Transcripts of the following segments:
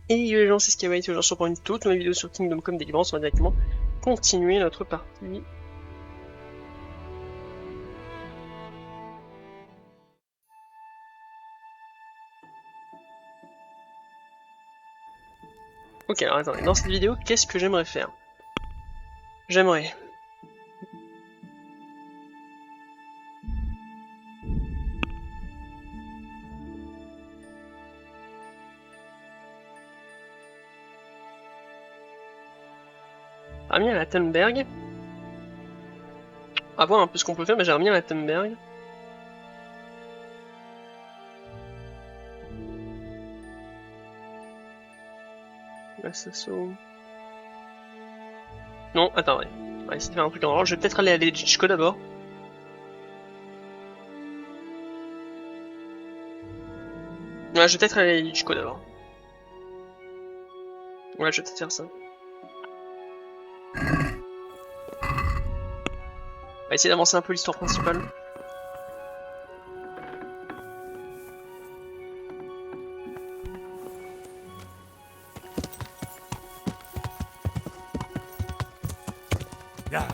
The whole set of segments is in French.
Et les gens, c'est Skyway, toujours sur pour une toute nouvelle vidéo sur Kingdom Come Deliverance. On va directement continuer notre partie. Ok, alors attendez, dans cette vidéo, qu'est-ce que j'aimerais faire? J'aimerais... J'aimerais bien la Thunberg. À voir un peu ce qu'on peut faire, mais j'aimerais bien la Thunberg. L'assaut... Non, attendez. On va essayer de faire un truc en ordre. Je vais peut-être aller à Legichko d'abord. Ouais, je vais peut-être aller à Legichko d'abord. Ouais, je vais peut-être faire ça. On va essayer d'avancer un peu l'histoire principale. Yeah.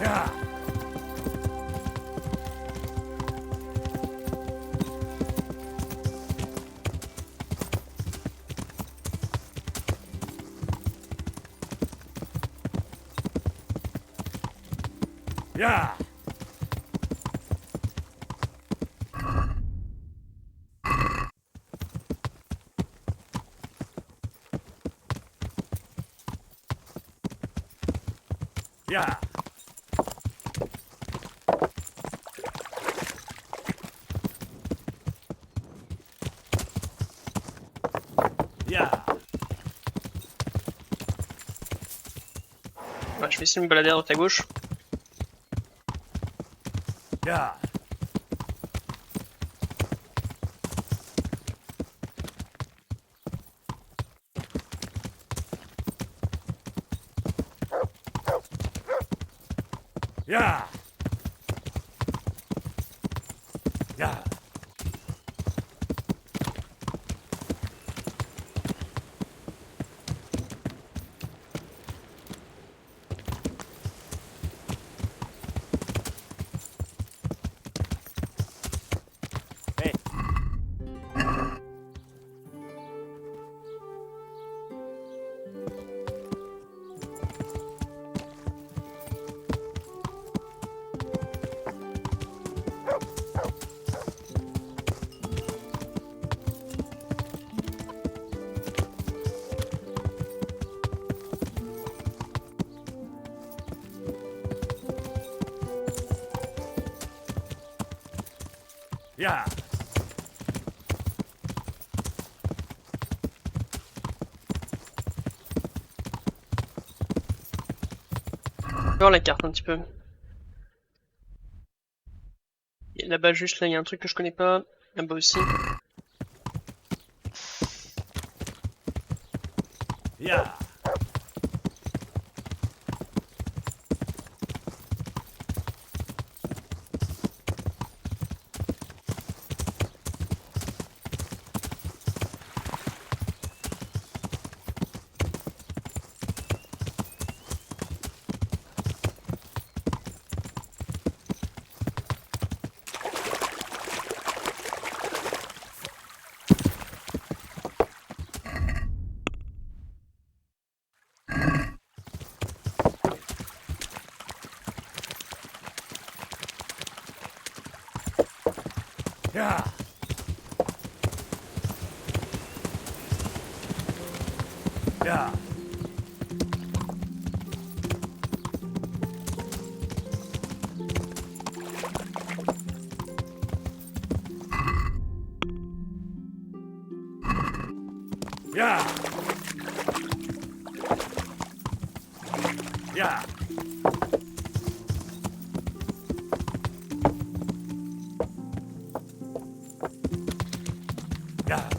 Yeah. Yeah. Yeah. Yeah. Ouais, je vais essayer de me balader à droite à gauche. Yeah. Yeah. Yeah. Hey. Yeah. Je vais voir la carte un petit peu. Et là-bas, juste là, il y a un truc que je connais pas. Là-bas aussi. Yeah. Ya. Ya. Ya. Ya. Ya.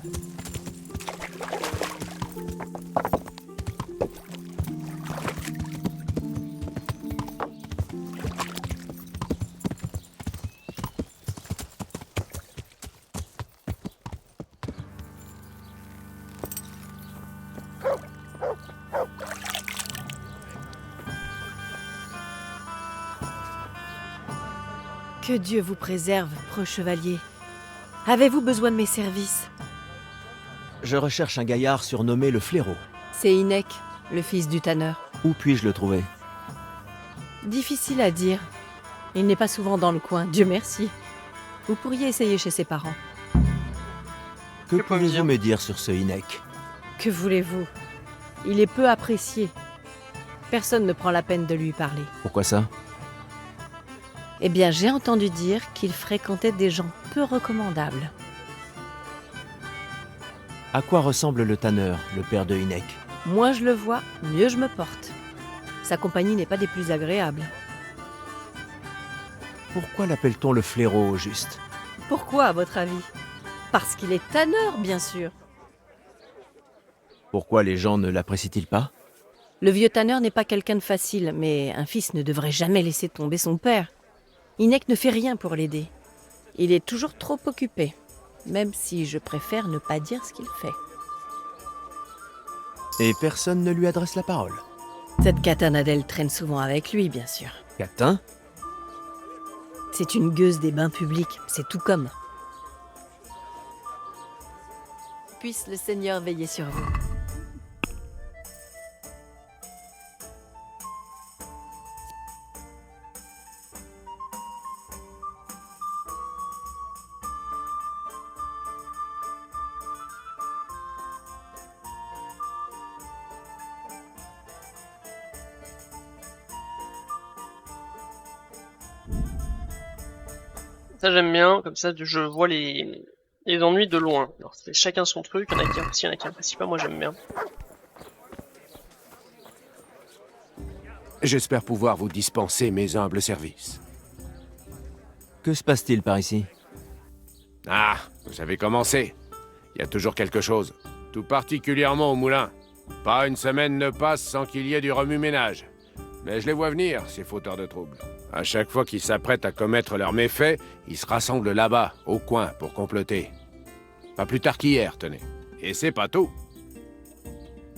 Que Dieu vous préserve, preux chevalier. Avez-vous besoin de mes services? Je recherche un gaillard surnommé le Fléau. C'est Hynek, le fils du tanneur. Où puis-je le trouver? Difficile à dire. Il n'est pas souvent dans le coin, Dieu merci. Vous pourriez essayer chez ses parents. Que Que pouvez-vous pouvez-vous dire me dire sur ce Hynek? Que voulez-vous? Il est peu apprécié. Personne ne prend la peine de lui parler. Pourquoi ça? Eh bien, j'ai entendu dire qu'il fréquentait des gens peu recommandables. À quoi ressemble le tanneur, le père de Hynek? Moins je le vois, mieux je me porte. Sa compagnie n'est pas des plus agréables. Pourquoi l'appelle-t-on le Fléau, au juste? Pourquoi, à votre avis? Parce qu'il est tanneur, bien sûr. Pourquoi les gens ne l'apprécient-ils pas? Le vieux tanneur n'est pas quelqu'un de facile, mais un fils ne devrait jamais laisser tomber son père. Hynek ne fait rien pour l'aider. Il est toujours trop occupé, même si je préfère ne pas dire ce qu'il fait. Et personne ne lui adresse la parole. Cette katana d'elle traîne souvent avec lui, bien sûr. Catin? C'est une gueuse des bains publics, c'est tout comme. Puisse le Seigneur veiller sur vous. Ça j'aime bien, comme ça je vois les ennuis de loin. Alors c'est chacun son truc, il y en a qui apprécient, il y en a qui apprécient pas, moi j'aime bien. J'espère pouvoir vous dispenser mes humbles services. Que se passe-t-il par ici? Ah, vous avez commencé. Il y a toujours quelque chose. Tout particulièrement au moulin. Pas une semaine ne passe sans qu'il y ait du remue-ménage. Mais je les vois venir, ces fauteurs de troubles. À chaque fois qu'ils s'apprêtent à commettre leurs méfaits, ils se rassemblent là-bas, au coin, pour comploter. Pas plus tard qu'hier, tenez. Et c'est pas tout.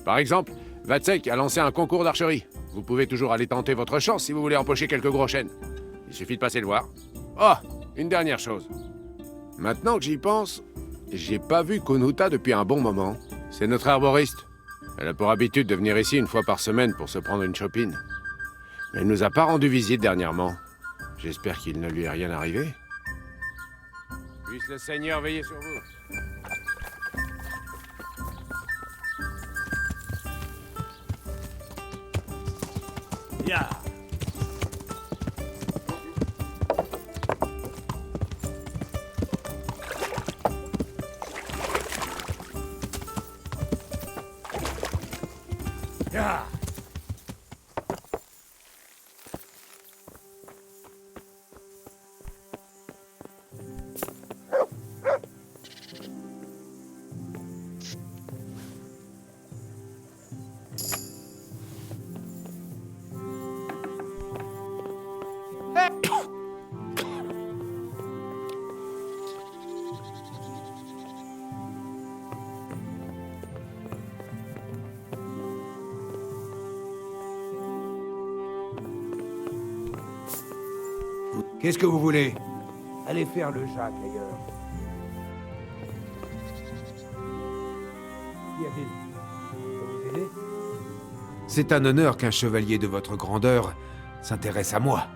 Par exemple, Vatsek a lancé un concours d'archerie. Vous pouvez toujours aller tenter votre chance si vous voulez empocher quelques gros chênes. Il suffit de passer le voir. Oh, une dernière chose. Maintenant que j'y pense, j'ai pas vu Kunuta depuis un bon moment. C'est notre arboriste. Elle a pour habitude de venir ici une fois par semaine pour se prendre une chopine. Mais elle nous a pas rendu visite dernièrement. J'espère qu'il ne lui est rien arrivé. Puisse le Seigneur veiller sur vous. Ya. Ya. Qu'est-ce que vous voulez? Allez faire le Jacques ailleurs. Qui a-t-il? Je peux vous aider? C'est un honneur qu'un chevalier de votre grandeur s'intéresse à moi.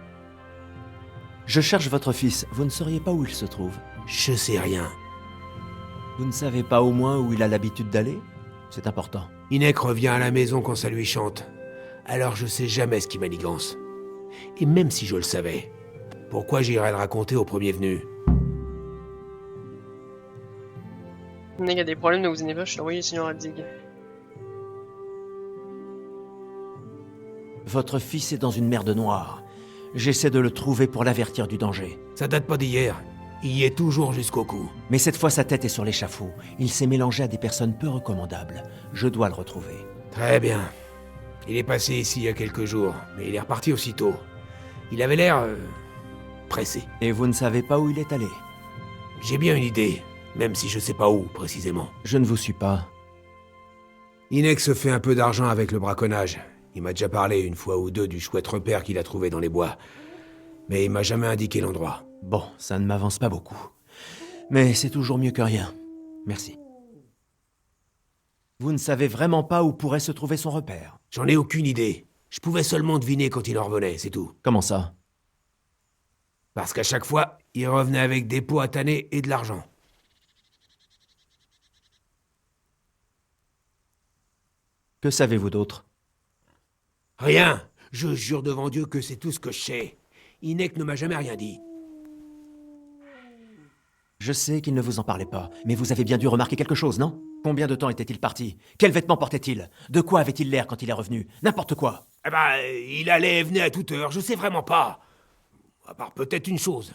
Je cherche votre fils. Vous ne sauriez pas où il se trouve? Je sais rien. Vous ne savez pas au moins où il a l'habitude d'aller? C'est important. Inek revient à la maison quand ça lui chante. Alors je sais jamais ce qui manigance. Et même si je le savais, pourquoi j'irais le raconter au premier venu? Il y a des problèmes, ne vous inquiétez pas, je suis envoyé, Seigneur Adzig. Votre fils est dans une merde noire. J'essaie de le trouver pour l'avertir du danger. Ça date pas d'hier. Il y est toujours jusqu'au cou. Mais cette fois, sa tête est sur l'échafaud. Il s'est mélangé à des personnes peu recommandables. Je dois le retrouver. Très bien. Il est passé ici il y a quelques jours, mais il est reparti aussitôt. Il avait l'air... pressé. Et vous ne savez pas où il est allé? J'ai bien une idée, même si je sais pas où, précisément. Je ne vous suis pas. Inek se fait un peu d'argent avec le braconnage. Il m'a déjà parlé une fois ou deux du chouette repère qu'il a trouvé dans les bois. Mais il m'a jamais indiqué l'endroit. Bon, ça ne m'avance pas beaucoup. Mais c'est toujours mieux que rien. Merci. Vous ne savez vraiment pas où pourrait se trouver son repère? J'en ai aucune idée. Je pouvais seulement deviner quand il en revenait, c'est tout. Comment ça? Parce qu'à chaque fois, il revenait avec des pots à tanner et de l'argent. Que savez-vous d'autre? Rien. Je jure devant Dieu que c'est tout ce que je sais. Inek ne m'a jamais rien dit. Je sais qu'il ne vous en parlait pas, mais vous avez bien dû remarquer quelque chose, non? Combien de temps était-il parti? Quels vêtements portait-il? De quoi avait-il l'air quand il est revenu? N'importe quoi. Eh ben, il allait et venait à toute heure, je sais vraiment pas. À part peut-être une chose.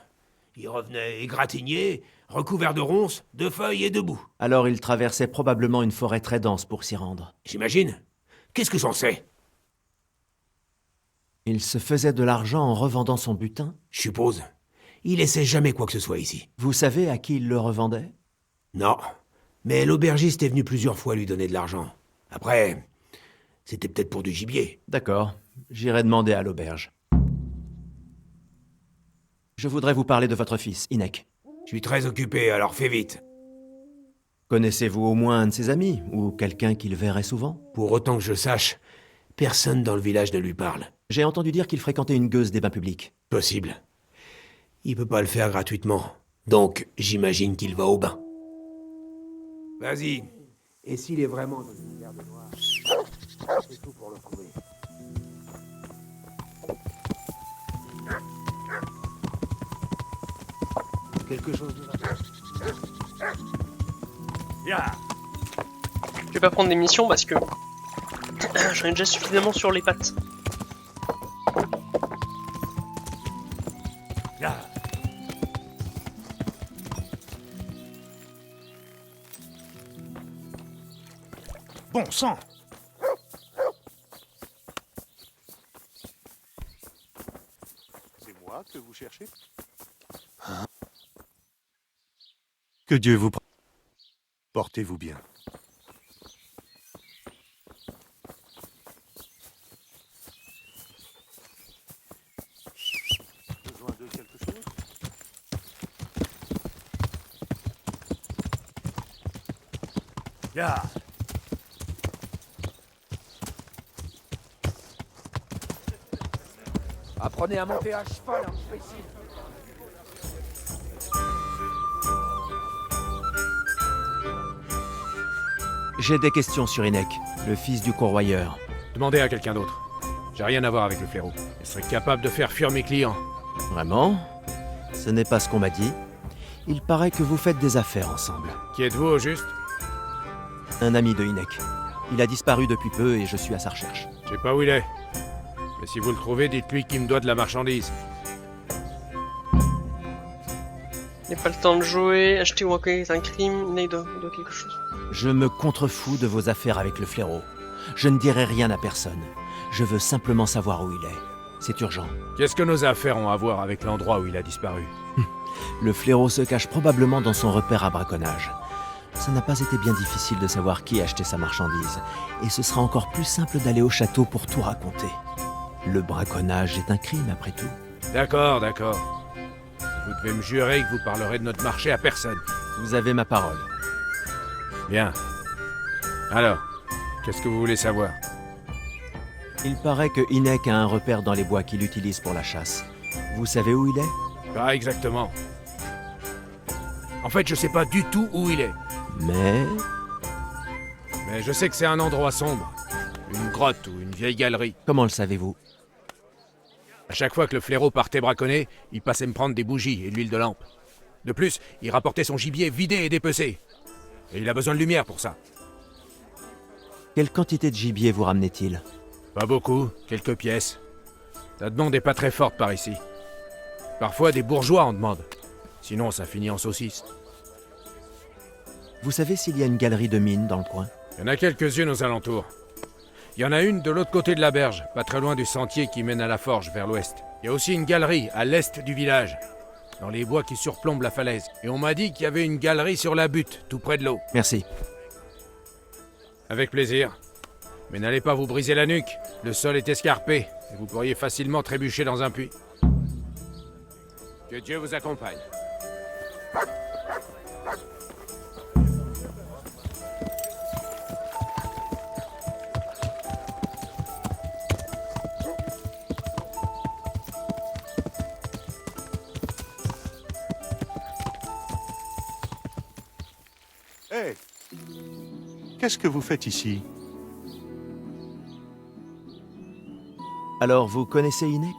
Il revenait égratigné, recouvert de ronces, de feuilles et de boue. Alors il traversait probablement une forêt très dense pour s'y rendre. J'imagine. Qu'est-ce que j'en sais? Il se faisait de l'argent en revendant son butin? Je suppose. Il essaie jamais quoi que ce soit ici. Vous savez à qui il le revendait? Non. Mais l'aubergiste est venu plusieurs fois lui donner de l'argent. Après, c'était peut-être pour du gibier. D'accord, j'irai demander à l'auberge. Je voudrais vous parler de votre fils, Inek. Je suis très occupé, alors fais vite. Connaissez-vous au moins un de ses amis, ou quelqu'un qu'il verrait souvent? Pour autant que je sache, personne dans le village ne lui parle. J'ai entendu dire qu'il fréquentait une gueuse des bains publics. Possible. Il peut pas le faire gratuitement. Donc, j'imagine qu'il va au bain. Vas-y. Et s'il est vraiment dans une merde noire, c'est tout pour le trouver. Quelque chose de... Ya. Je vais pas prendre des missions parce que j'en ai déjà suffisamment sur les pattes. Ya. Bon sang. C'est moi que vous cherchez? Que Dieu vous... Portez-vous bien. Besoin de quelque chose? Ya. Apprenez à monter à cheval, imbécile. J'ai des questions sur Inek, le fils du courroyeur. Demandez à quelqu'un d'autre. J'ai rien à voir avec le fléau. Je serais capable de faire fuir mes clients. Vraiment? Ce n'est pas ce qu'on m'a dit. Il paraît que vous faites des affaires ensemble. Qui êtes-vous au juste? Un ami de Inek. Il a disparu depuis peu et je suis à sa recherche. Je sais pas où il est. Mais si vous le trouvez, dites-lui qu'il me doit de la marchandise. Il n'y a pas le temps de jouer, acheter ou reconnaître un crime, il doit quelque chose. Je me contrefous de vos affaires avec le fléau. Je ne dirai rien à personne. Je veux simplement savoir où il est. C'est urgent. Qu'est-ce que nos affaires ont à voir avec l'endroit où il a disparu? Le fléau se cache probablement dans son repère à braconnage. Ça n'a pas été bien difficile de savoir qui achetait sa marchandise, et ce sera encore plus simple d'aller au château pour tout raconter. Le braconnage est un crime après tout. D'accord, d'accord. Vous devez me jurer que vous parlerez de notre marché à personne. Vous avez ma parole. Bien. Alors, qu'est-ce que vous voulez savoir? Il paraît que Inek a un repère dans les bois qu'il utilise pour la chasse. Vous savez où il est? Pas exactement. En fait, je sais pas du tout où il est. Mais je sais que c'est un endroit sombre. Une grotte ou une vieille galerie. Comment le savez-vous? À chaque fois que le flaireau partait braconner, il passait me prendre des bougies et de l'huile de lampe. De plus, il rapportait son gibier vidé et dépecé. Et il a besoin de lumière pour ça. Quelle quantité de gibier vous ramenait-il? Pas beaucoup, quelques pièces. Ta demande est pas très forte par ici. Parfois, des bourgeois en demandent. Sinon, ça finit en saucisse. Vous savez s'il y a une galerie de mines dans le coin? Il y en a quelques-unes aux alentours. Il y en a une de l'autre côté de la berge, pas très loin du sentier qui mène à la forge vers l'ouest. Il y a aussi une galerie à l'est du village, dans les bois qui surplombent la falaise. Et on m'a dit qu'il y avait une galerie sur la butte, tout près de l'eau. Merci. Avec plaisir. Mais n'allez pas vous briser la nuque. Le sol est escarpé et vous pourriez facilement trébucher dans un puits. Que Dieu vous accompagne. Hé! Qu'est-ce que vous faites ici? Alors, vous connaissez Inek?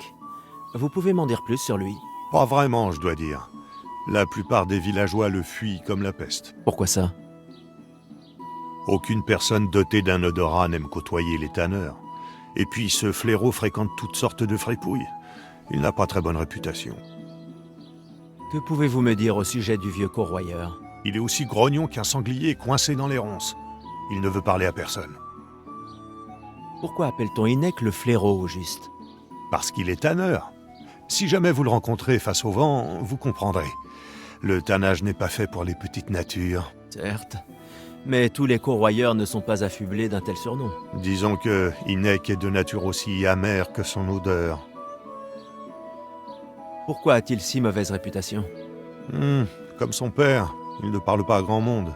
Vous pouvez m'en dire plus sur lui? Pas vraiment, je dois dire. La plupart des villageois le fuient comme la peste. Pourquoi ça? Aucune personne dotée d'un odorat n'aime côtoyer les tanneurs. Et puis ce flaireau fréquente toutes sortes de fripouilles. Il n'a pas très bonne réputation. Que pouvez-vous me dire au sujet du vieux corroyeur? Il est aussi grognon qu'un sanglier coincé dans les ronces. Il ne veut parler à personne. Pourquoi appelle-t-on Inek le flaireau, au juste? Parce qu'il est tanneur. Si jamais vous le rencontrez face au vent, vous comprendrez. Le tannage n'est pas fait pour les petites natures. Certes. Mais tous les corroyeurs ne sont pas affublés d'un tel surnom. Disons que Inek est de nature aussi amère que son odeur. Pourquoi a-t-il si mauvaise réputation? Comme son père, il ne parle pas à grand monde.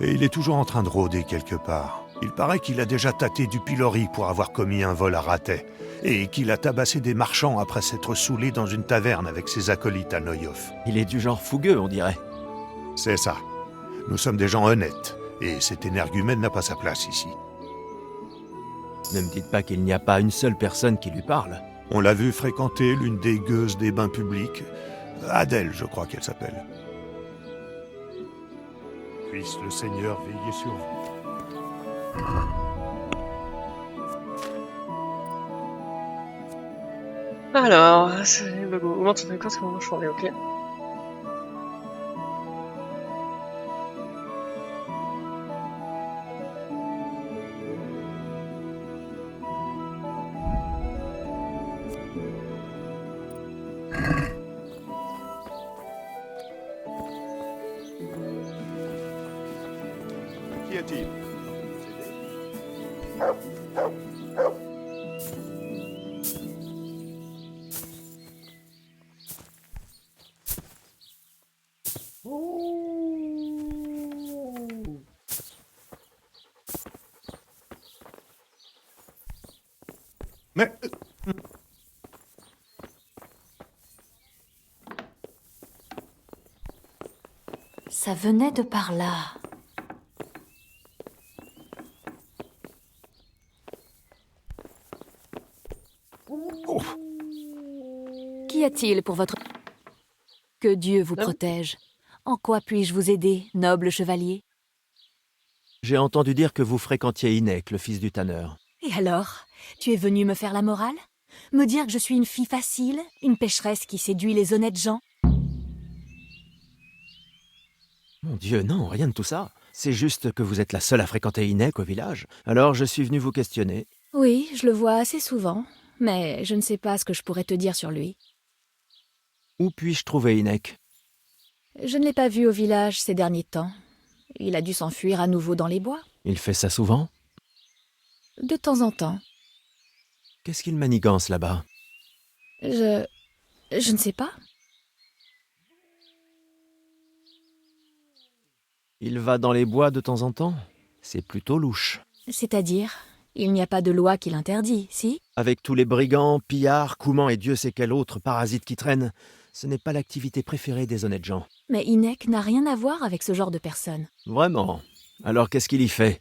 Et il est toujours en train de rôder quelque part. Il paraît qu'il a déjà tâté du pilori pour avoir commis un vol à ratet, et qu'il a tabassé des marchands après s'être saoulé dans une taverne avec ses acolytes à Neuhof. Il est du genre fougueux, on dirait. C'est ça. Nous sommes des gens honnêtes, et cet énergumène n'a pas sa place ici. Ne me dites pas qu'il n'y a pas une seule personne qui lui parle. On l'a vu fréquenter l'une des gueuses des bains publics. Adèle, je crois qu'elle s'appelle. Puisse le Seigneur veiller sur vous. Alors, c'est le go. Augmente ton écoute, comment je fais, ok. Qu'y a-t-il? Mais... Ça venait de par là. Qu'y a-t-il pour votre... Que Dieu vous protège. En quoi puis-je vous aider, noble chevalier? J'ai entendu dire que vous fréquentiez Inek, le fils du tanneur. Et alors? Tu es venu me faire la morale? Me dire que je suis une fille facile, une pécheresse qui séduit les honnêtes gens? Mon Dieu, non, rien de tout ça. C'est juste que vous êtes la seule à fréquenter Inek au village. Alors je suis venu vous questionner. Oui, je le vois assez souvent, mais je ne sais pas ce que je pourrais te dire sur lui. Où puis-je trouver Inek? Je ne l'ai pas vu au village ces derniers temps. Il a dû s'enfuir à nouveau dans les bois. Il fait ça souvent? De temps en temps. Qu'est-ce qu'il manigance là-bas? Je ne sais pas. Il va dans les bois de temps en temps? C'est plutôt louche. C'est-à-dire, il n'y a pas de loi qui l'interdit, si? Avec tous les brigands, pillards, coumans et Dieu sait quel autre parasite qui traîne, Ce n'est pas l'activité préférée des honnêtes gens. Mais Inek n'a rien à voir avec ce genre de personne. Vraiment. Alors qu'est-ce qu'il y fait?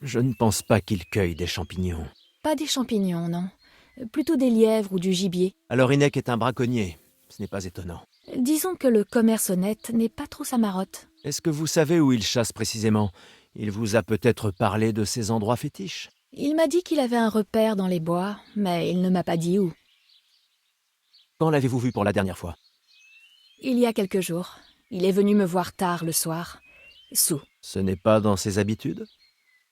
Je ne pense pas qu'il cueille des champignons. Pas des champignons, non. Plutôt des lièvres ou du gibier. Alors Inek est un braconnier. Ce n'est pas étonnant. Disons que le commerce honnête n'est pas trop sa marotte. Est-ce que vous savez où il chasse précisément? Il vous a peut-être parlé de ses endroits fétiches? Il m'a dit qu'il avait un repère dans les bois, mais il ne m'a pas dit où. Quand l'avez-vous vu pour la dernière fois? Il y a quelques jours. Il est venu me voir tard le soir. Sous. Ce n'est pas dans ses habitudes?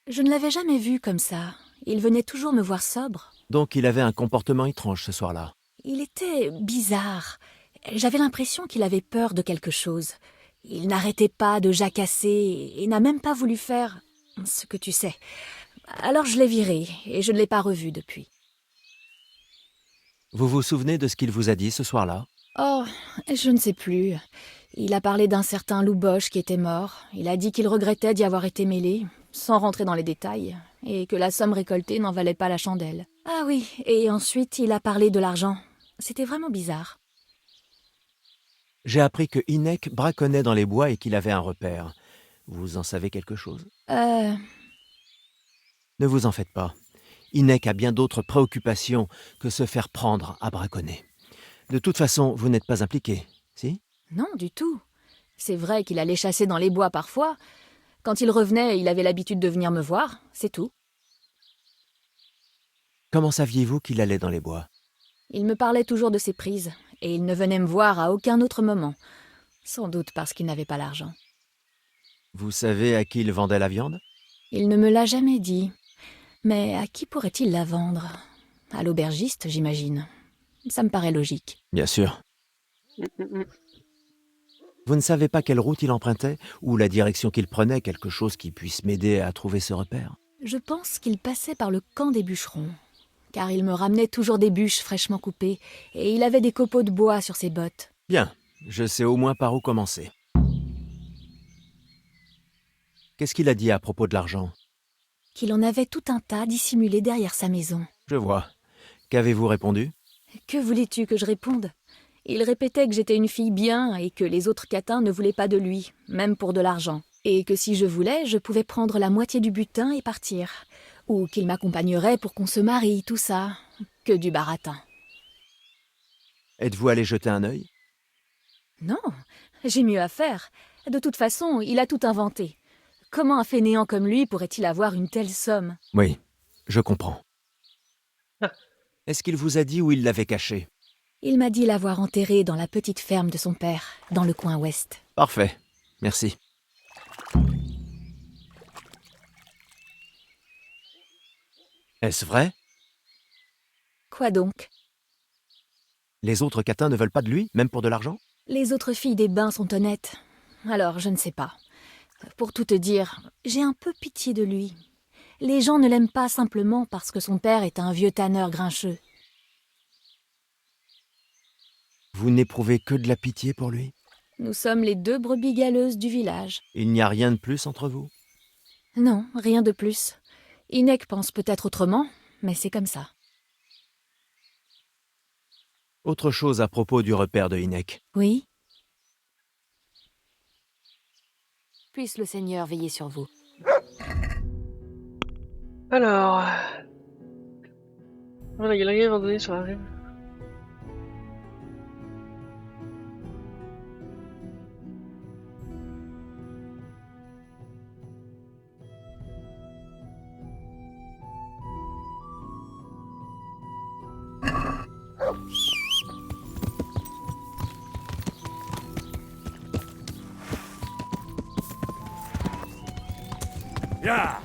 Je ne l'avais jamais vu comme ça. Il venait toujours me voir sobre. Donc il avait un comportement étrange ce soir-là. Il était bizarre. J'avais l'impression qu'il avait peur de quelque chose. Il n'arrêtait pas de jacasser et n'a même pas voulu faire ce que tu sais. Alors je l'ai viré et je ne l'ai pas revu depuis. Vous vous souvenez de ce qu'il vous a dit ce soir-là? Oh, je ne sais plus. Il a parlé d'un certain loup-boche qui était mort. Il a dit qu'il regrettait d'y avoir été mêlé, sans rentrer dans les détails, et que la somme récoltée n'en valait pas la chandelle. Ah oui, et ensuite il a parlé de l'argent. C'était vraiment bizarre. J'ai appris que Inek braconnait dans les bois et qu'il avait un repère. Vous en savez quelque chose? Ne vous en faites pas. Inek a bien d'autres préoccupations que se faire prendre à braconner. De toute façon, vous n'êtes pas impliqué, si? Non, du tout. C'est vrai qu'il allait chasser dans les bois parfois. Quand il revenait, il avait l'habitude de venir me voir, c'est tout. Comment saviez-vous qu'il allait dans les bois? Il me parlait toujours de ses prises, et il ne venait me voir à aucun autre moment. Sans doute parce qu'il n'avait pas l'argent. Vous savez à qui il vendait la viande? Il ne me l'a jamais dit. Mais à qui pourrait-il la vendre? À l'aubergiste, j'imagine. Ça me paraît logique. Bien sûr. Vous ne savez pas quelle route il empruntait, ou la direction qu'il prenait, quelque chose qui puisse m'aider à trouver ce repère? Je pense qu'il passait par le camp des bûcherons, car il me ramenait toujours des bûches fraîchement coupées, et il avait des copeaux de bois sur ses bottes. Bien, je sais au moins par où commencer. Qu'est-ce qu'il a dit à propos de l'argent? Qu'il en avait tout un tas dissimulé derrière sa maison. Je vois. Qu'avez-vous répondu? Que voulais-tu que je réponde? Il répétait que j'étais une fille bien et que les autres catins ne voulaient pas de lui, même pour de l'argent. Et que si je voulais, je pouvais prendre la moitié du butin et partir. Ou qu'il m'accompagnerait pour qu'on se marie, tout ça. Que du baratin. Êtes-vous allé jeter un œil? Non, j'ai mieux à faire. De toute façon, il a tout inventé. Comment un fainéant comme lui pourrait-il avoir une telle somme? Oui, je comprends. Est-ce qu'il vous a dit où il l'avait caché? Il m'a dit l'avoir enterré dans la petite ferme de son père, dans le coin ouest. Parfait, merci. Est-ce vrai? Quoi donc? Les autres catins ne veulent pas de lui, même pour de l'argent? Les autres filles des bains sont honnêtes. Alors, je ne sais pas. Pour tout te dire, j'ai un peu pitié de lui. Les gens ne l'aiment pas simplement parce que son père est un vieux tanneur grincheux. Vous n'éprouvez que de la pitié pour lui? Nous sommes les deux brebis galeuses du village. Il n'y a rien de plus entre vous? Non, rien de plus. Inek pense peut-être autrement, mais c'est comme ça. Autre chose à propos du repère de Inek. Oui? Puisse le Seigneur veiller sur vous. Alors... Voilà, galerie abandonnée sur la rive. Ya!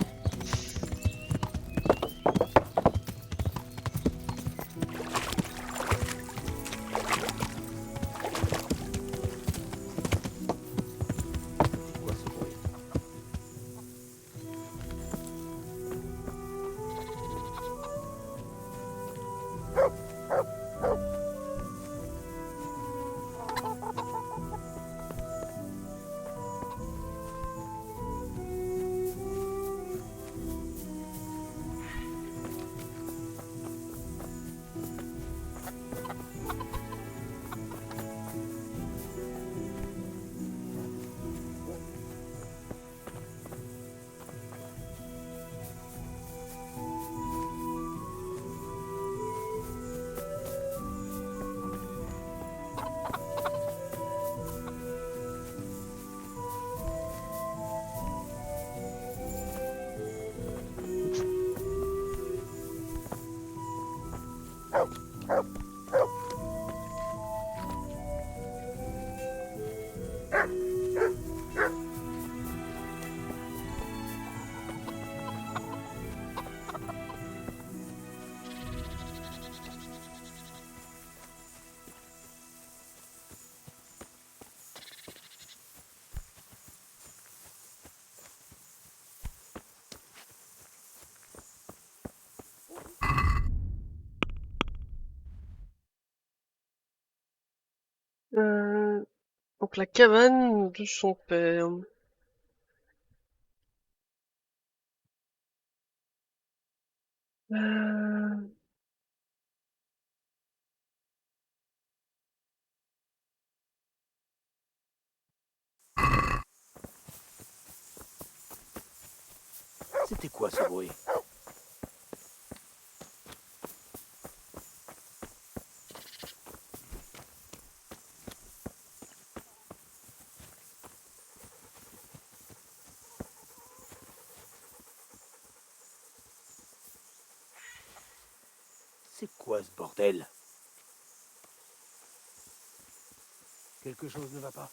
Donc la cabane de son père. Euh, C'était quoi ce bruit? C'est quoi ce bordel? Quelque chose ne va pas.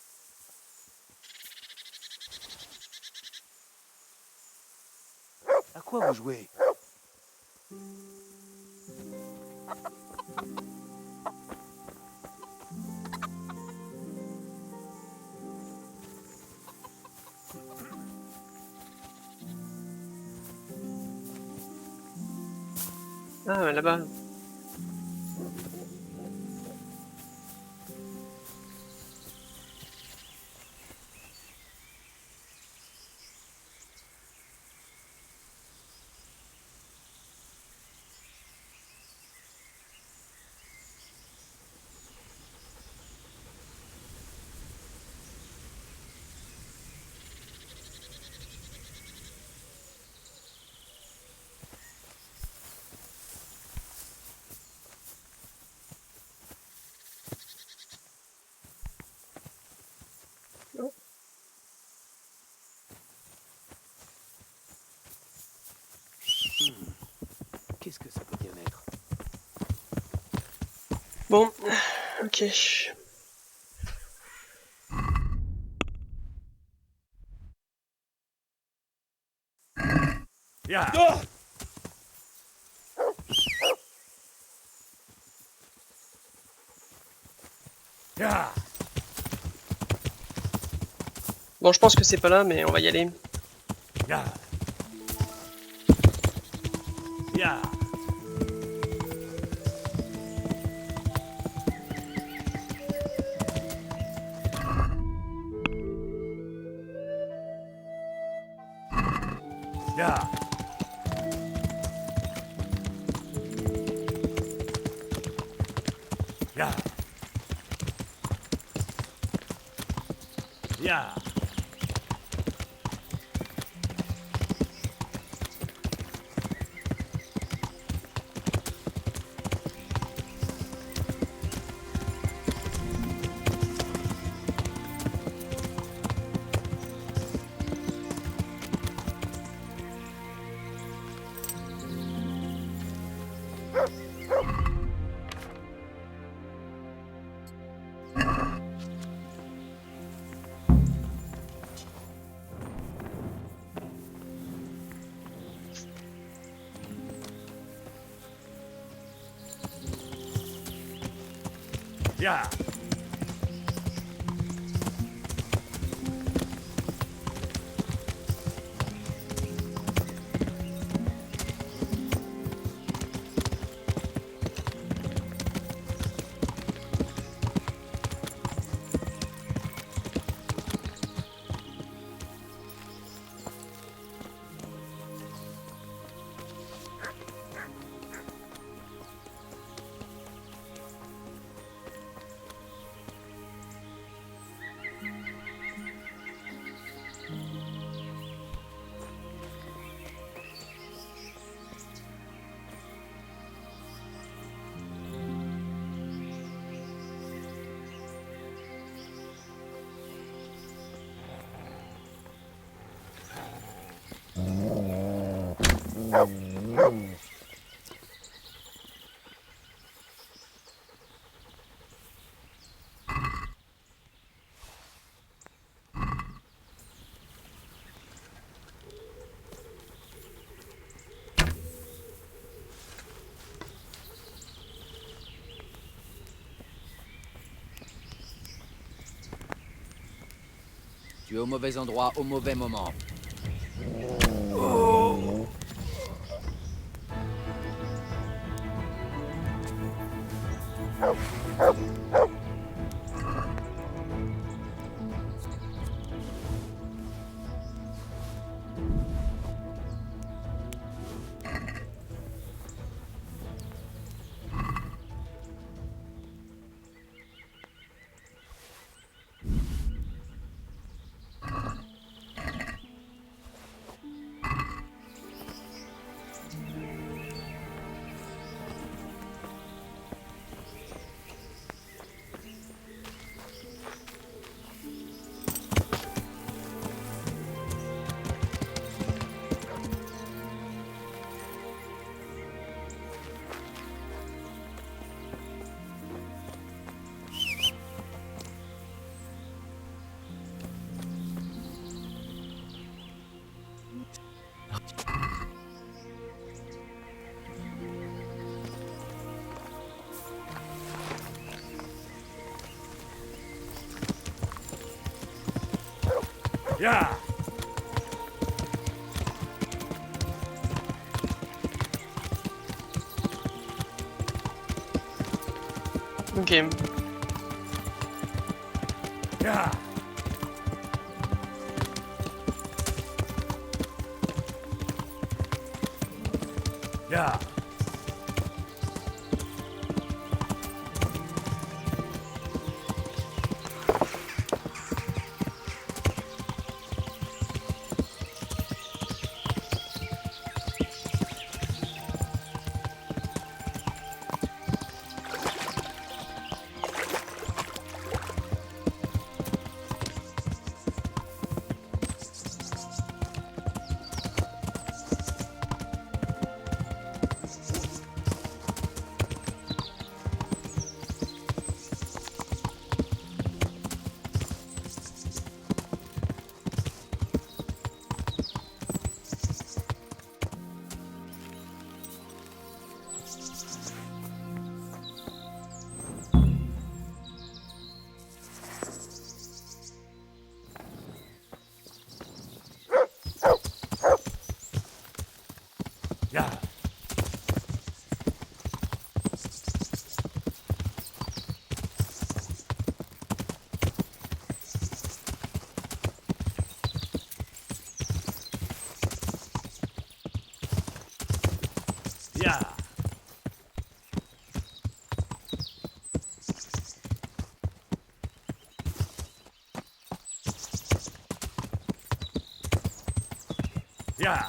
À quoi vous jouez? Ah, là-bas. Qu'est-ce que ça peut bien être? Bon, ok. Ya. Ya. Bon, je pense que c'est pas là, mais on va y aller. Ya. Ya. Ya. Ya. Ya. Ya. Tu es au mauvais endroit, au mauvais moment. Ya. Ok. Ya. Ya. Ya. Ya. Ya.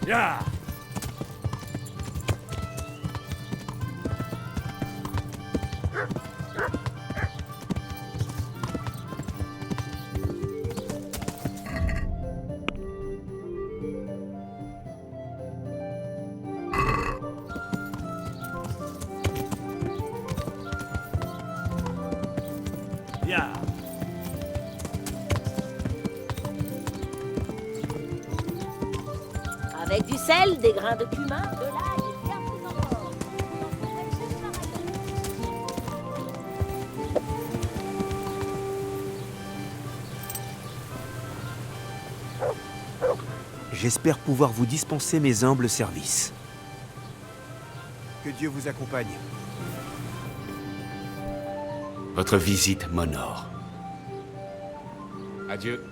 Ya. Ya. Avec du sel, des grains de cumin, de l'ail et bien plus encore. Vous en trouverez chez le marais. J'espère pouvoir vous dispenser mes humbles services. Que Dieu vous accompagne. Votre visite m'honore. Adieu.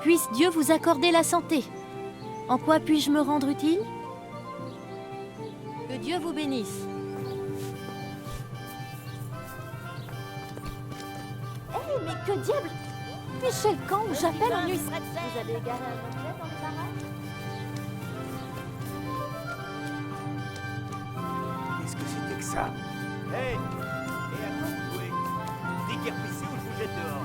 Puisse Dieu vous accorder la santé. En quoi puis-je me rendre utile? Que Dieu vous bénisse. Mais que diable? Puis-je chez le camp où j'appelle en nuit? Vous avez égaré un objet dans le barrage? Qu'est-ce que c'était que ça? Hey! Et à quoi vous jouez? Déguerpissez ou je vous jette dehors?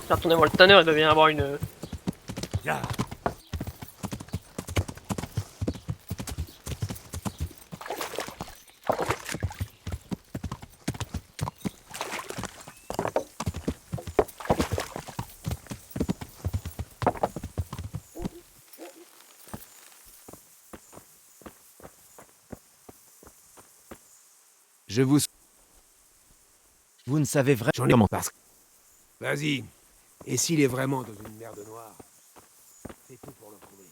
Retournez-moi le tanner, il doit bien avoir une... Ya. Je vous... Vous ne savez vraiment parce que... Vas-y, Et s'il est vraiment dans une merde noire, c'est tout pour le trouver.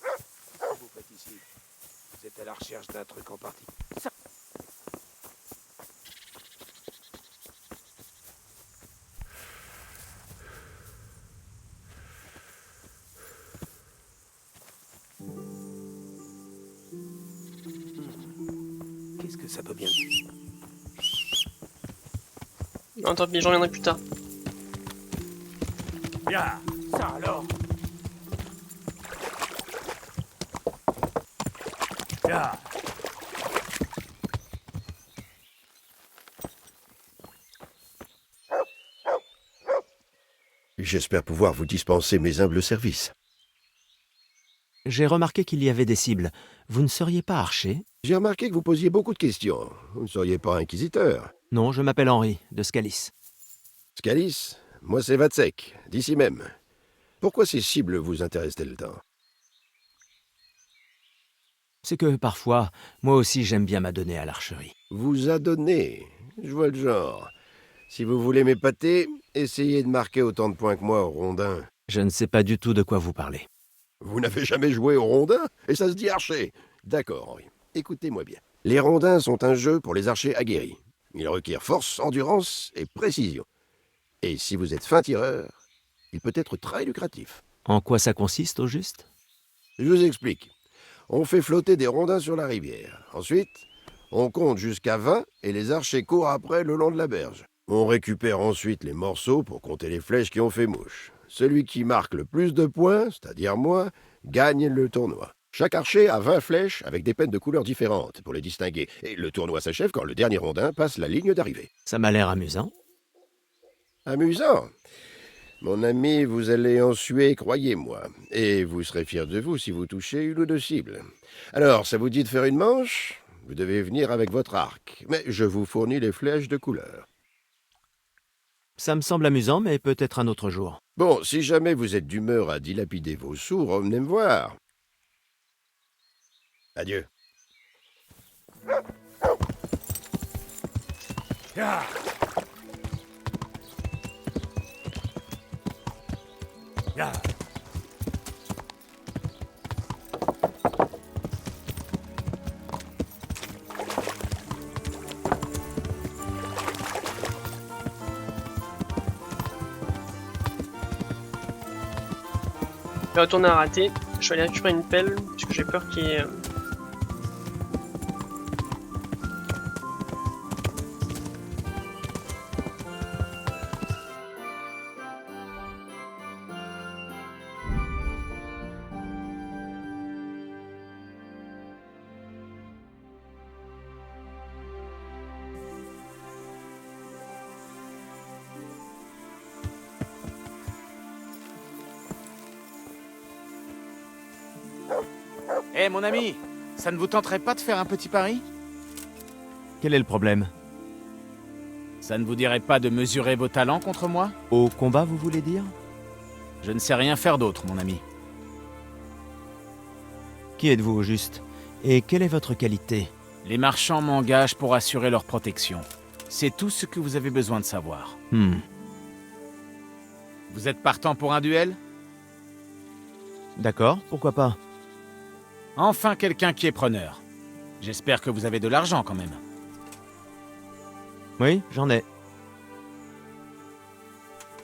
Qu'est-ce que vous faites ici? Vous êtes à la recherche d'un truc en particulier? Qu'est-ce que ça peut bien... Non, tant pis, j'en reviendrai plus tard. Ya. Ça alors. Ya. J'espère pouvoir vous dispenser mes humbles services. J'ai remarqué qu'il y avait des cibles. Vous ne seriez pas archer? J'ai remarqué que vous posiez beaucoup de questions. Vous ne seriez pas inquisiteur. Non, je m'appelle Henri, de Scalis. Scalis, moi c'est Vatsek, d'ici même. Pourquoi ces cibles vous intéressent-elles tant? C'est que, parfois, moi aussi j'aime bien m'adonner à l'archerie. Vous adonner? Je vois le genre. Si vous voulez m'épater, essayez de marquer autant de points que moi au rondin. Je ne sais pas du tout de quoi vous parlez. Vous n'avez jamais joué au rondin? Et ça se dit archer? D'accord, Henri. Écoutez-moi bien. Les rondins sont un jeu pour les archers aguerris. Ils requièrent force, endurance et précision. Et si vous êtes fin tireur, il peut être très lucratif. En quoi ça consiste, au juste? Je vous explique. On fait flotter des rondins sur la rivière. Ensuite, on compte jusqu'à 20 et les archers courent après le long de la berge. On récupère ensuite les morceaux pour compter les flèches qui ont fait mouche. Celui qui marque le plus de points, c'est-à-dire moi, gagne le tournoi. Chaque archer a 20 flèches avec des pennes de couleurs différentes pour les distinguer. Et le tournoi s'achève quand le dernier rondin passe la ligne d'arrivée. Ça m'a l'air amusant. Amusant? Mon ami, vous allez en suer, croyez-moi. Et vous serez fier de vous si vous touchez une ou deux cibles. Alors, ça vous dit de faire une manche? Vous devez venir avec votre arc. Mais je vous fournis les flèches de couleur. Ça me semble amusant, mais peut-être un autre jour. Bon, si jamais vous êtes d'humeur à dilapider vos sous, revenez me voir. Adieu. Ya. Ya. Je vais retourner à rater. Je vais aller récupérer une pelle parce que j'ai peur qu'il y ait... Eh mon ami, ça ne vous tenterait pas de faire un petit pari? Quel est le problème? Ça ne vous dirait pas de mesurer vos talents contre moi? Au combat, vous voulez dire? Je ne sais rien faire d'autre, mon ami. Qui êtes-vous, au juste? Et quelle est votre qualité? Les marchands m'engagent pour assurer leur protection. C'est tout ce que vous avez besoin de savoir. Vous êtes partant pour un duel? D'accord, pourquoi pas? Enfin quelqu'un qui est preneur. J'espère que vous avez de l'argent quand même. Oui, j'en ai.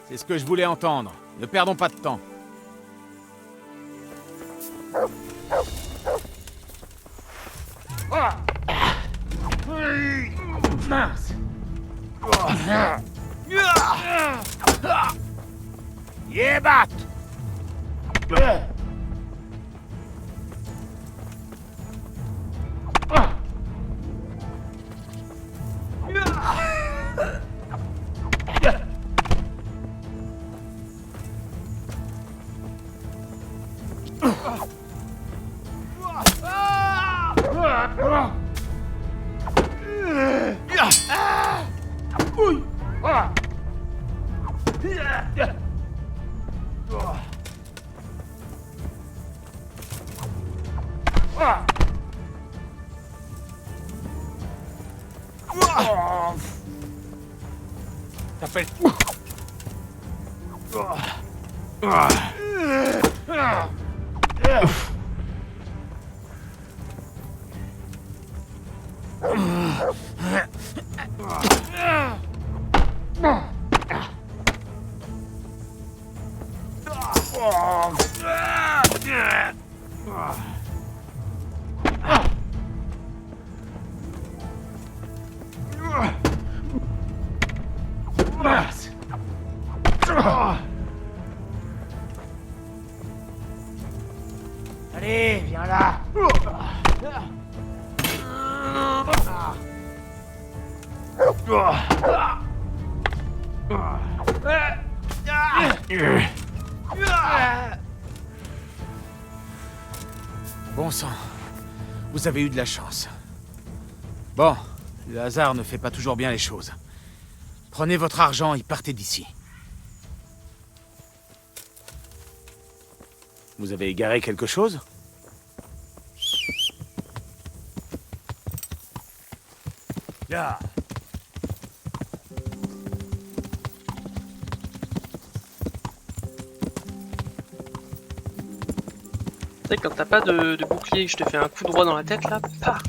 C'est ce que je voulais entendre. Ne perdons pas de temps. Mince. Yebat. T'appelles... Allez, viens là. Bon sang, vous avez eu de la chance. Bon, le hasard ne fait pas toujours bien les choses. Prenez votre argent et partez d'ici. Vous avez égaré quelque chose? Ya. Tu sais, quand t'as pas de bouclier, je te fais un coup droit dans la tête là, pah.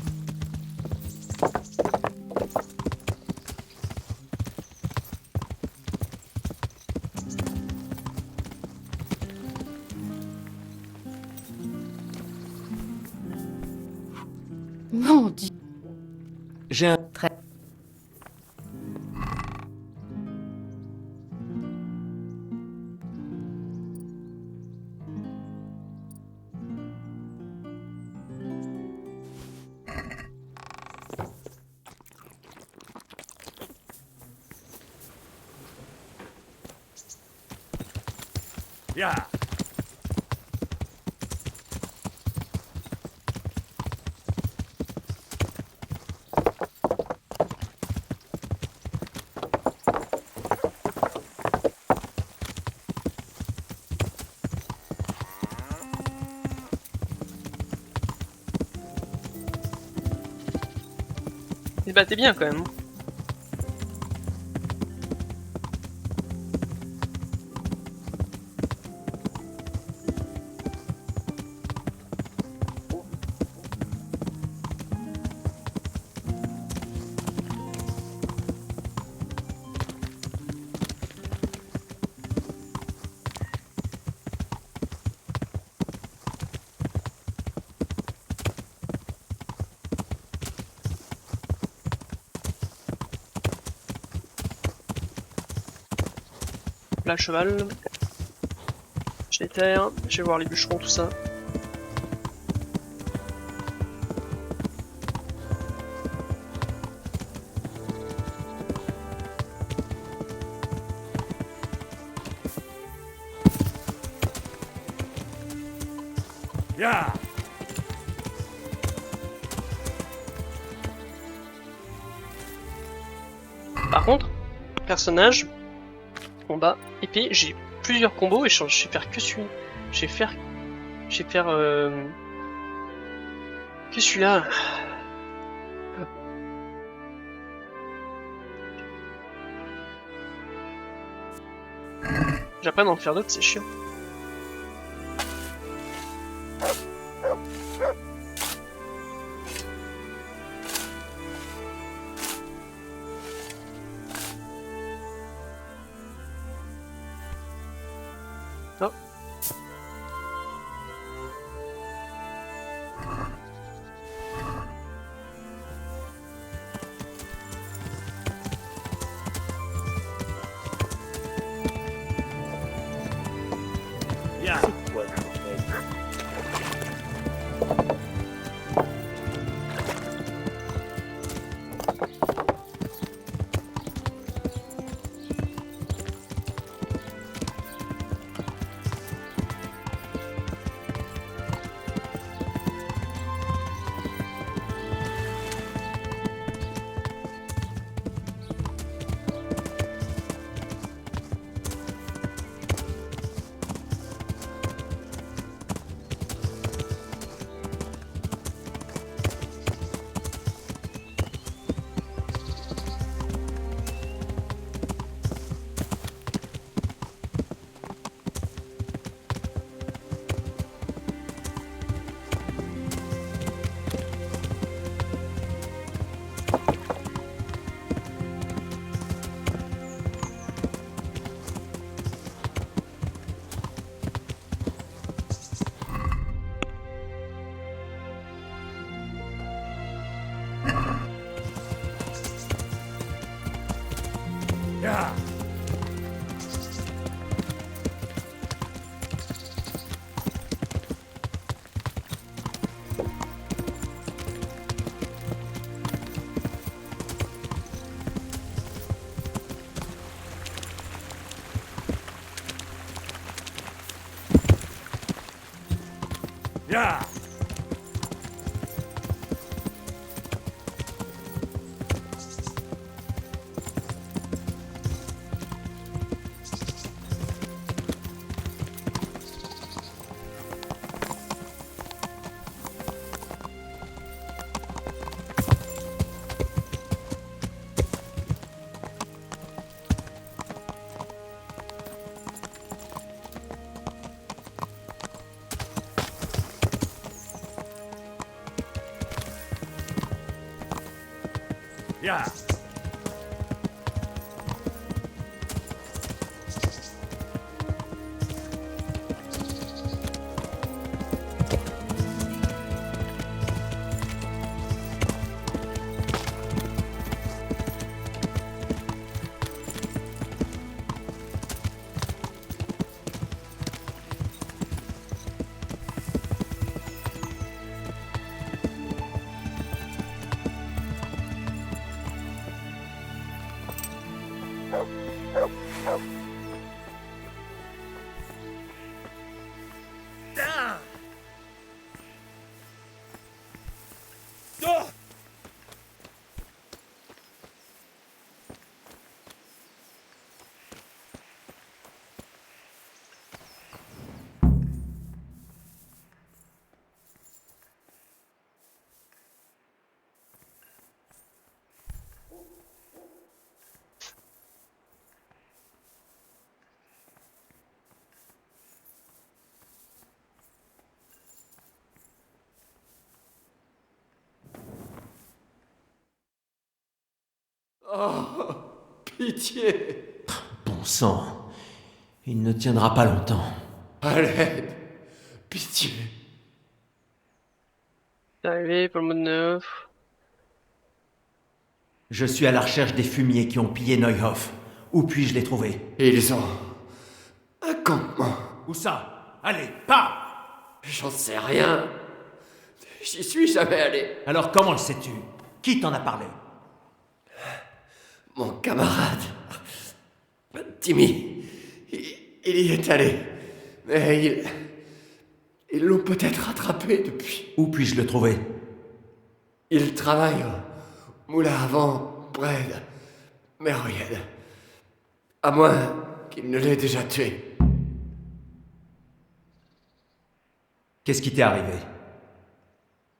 Mon Dieu. J'ai un... Très... Ya. Eh bah t'es bien quand même. Là, le cheval. Je l'éterre, je vais voir les bûcherons, tout ça. Ya. Par contre, personnage, combat, épée, j'ai plusieurs combos et je sais faire que celui. Je vais faire que celui-là. J'apprends à en faire d'autres, c'est chiant. Oh. Yeah. Yeah. Yeah. Oh, pitié! Bon sang, il ne tiendra pas longtemps. À l'aide! Pitié! C'est arrivé pour le mode 9. Je suis à la recherche des fumiers qui ont pillé Neuhof. Où puis-je les trouver? Ils ont un campement. Où ça? Allez, pars! J'en sais rien. J'y suis jamais allé. Alors comment le sais-tu? Qui t'en a parlé? Mon camarade, Timmy, il y est allé. Mais ils l'ont peut-être rattrapé depuis. Où puis-je le trouver? Il travaille au moulin à vent près de Meroyed. À moins qu'il ne l'ait déjà tué. Qu'est-ce qui t'est arrivé?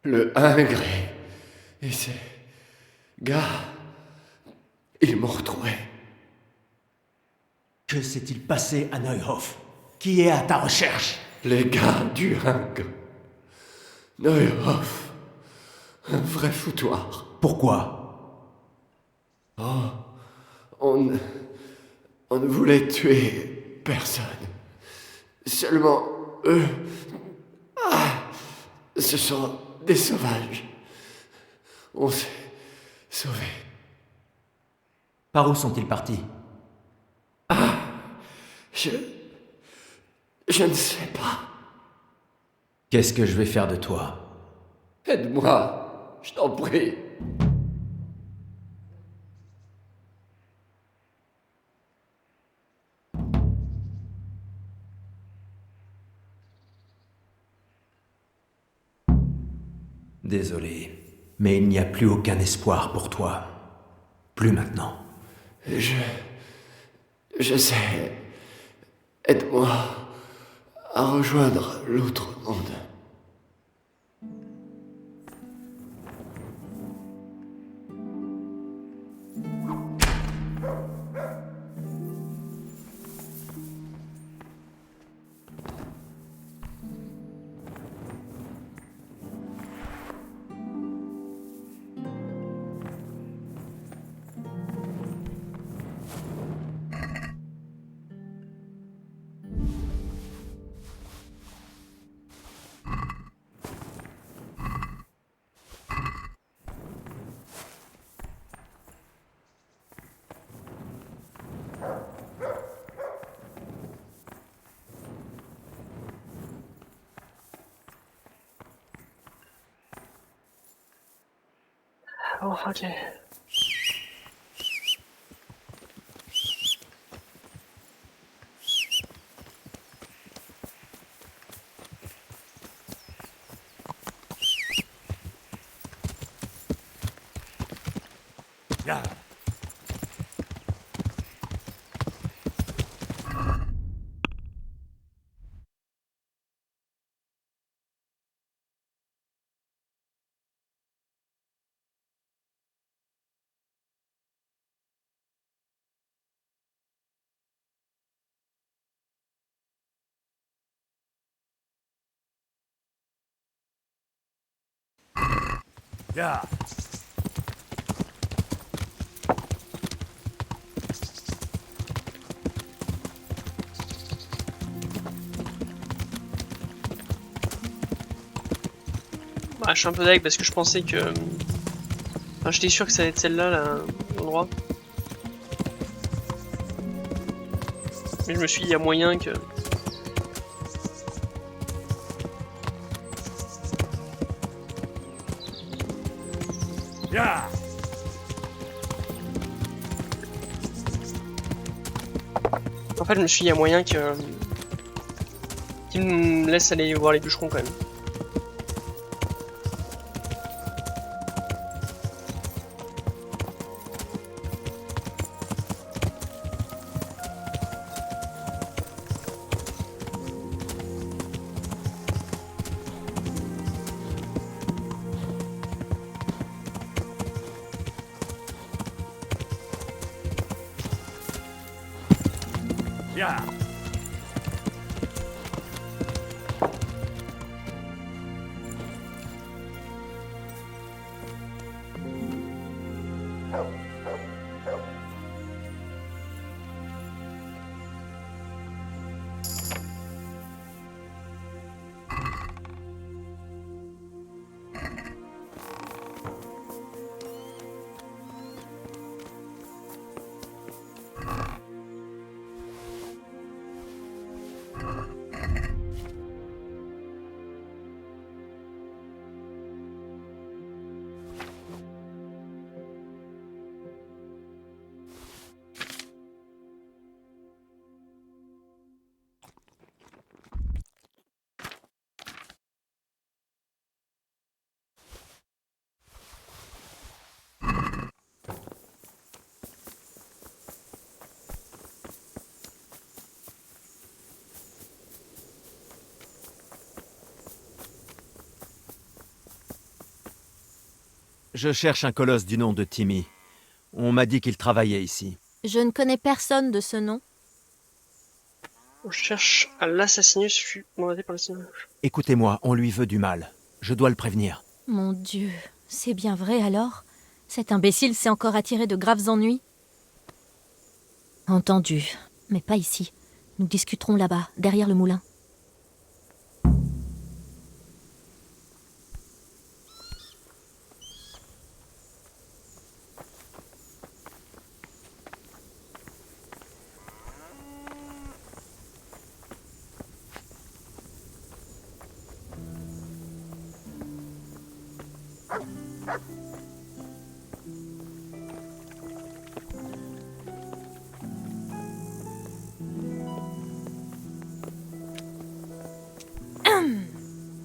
Le Ingré et ses gars, ils m'ont retrouvé. Que s'est-il passé à Neuhof? Qui est à ta recherche? Les gars du Ingre. Neuhof. Un vrai foutoir. Pourquoi? Oh, on ne voulait tuer personne. Seulement eux. Ce sont des sauvages. On s'est sauvés. Par où sont-ils partis? Je ne sais pas. Qu'est-ce que je vais faire de toi? Aide-moi, je t'en prie. Désolé, mais il n'y a plus aucun espoir pour toi. Plus maintenant. Je sais. Aide-moi à rejoindre l'autre monde. D'accord, ok. Ya. Ya. Bah, je suis un peu deg parce que je pensais que... Enfin, j'étais sûr que ça allait être celle-là, là, l'endroit. Mais je me suis dit, il y a moyen que... Ya. En fait, je me suis dit, il y a moyen que... qu'il me laisse aller voir les bûcherons quand même. Ya. Je cherche un colosse du nom de Timmy. On m'a dit qu'il travaillait ici. Je ne connais personne de ce nom. On cherche à l'assassinus fut mandaté par le Seigneur. Écoutez-moi, on lui veut du mal. Je dois le prévenir. Mon Dieu, c'est bien vrai alors? Cet imbécile s'est encore attiré de graves ennuis? Entendu, mais pas ici. Nous discuterons là-bas, derrière le moulin.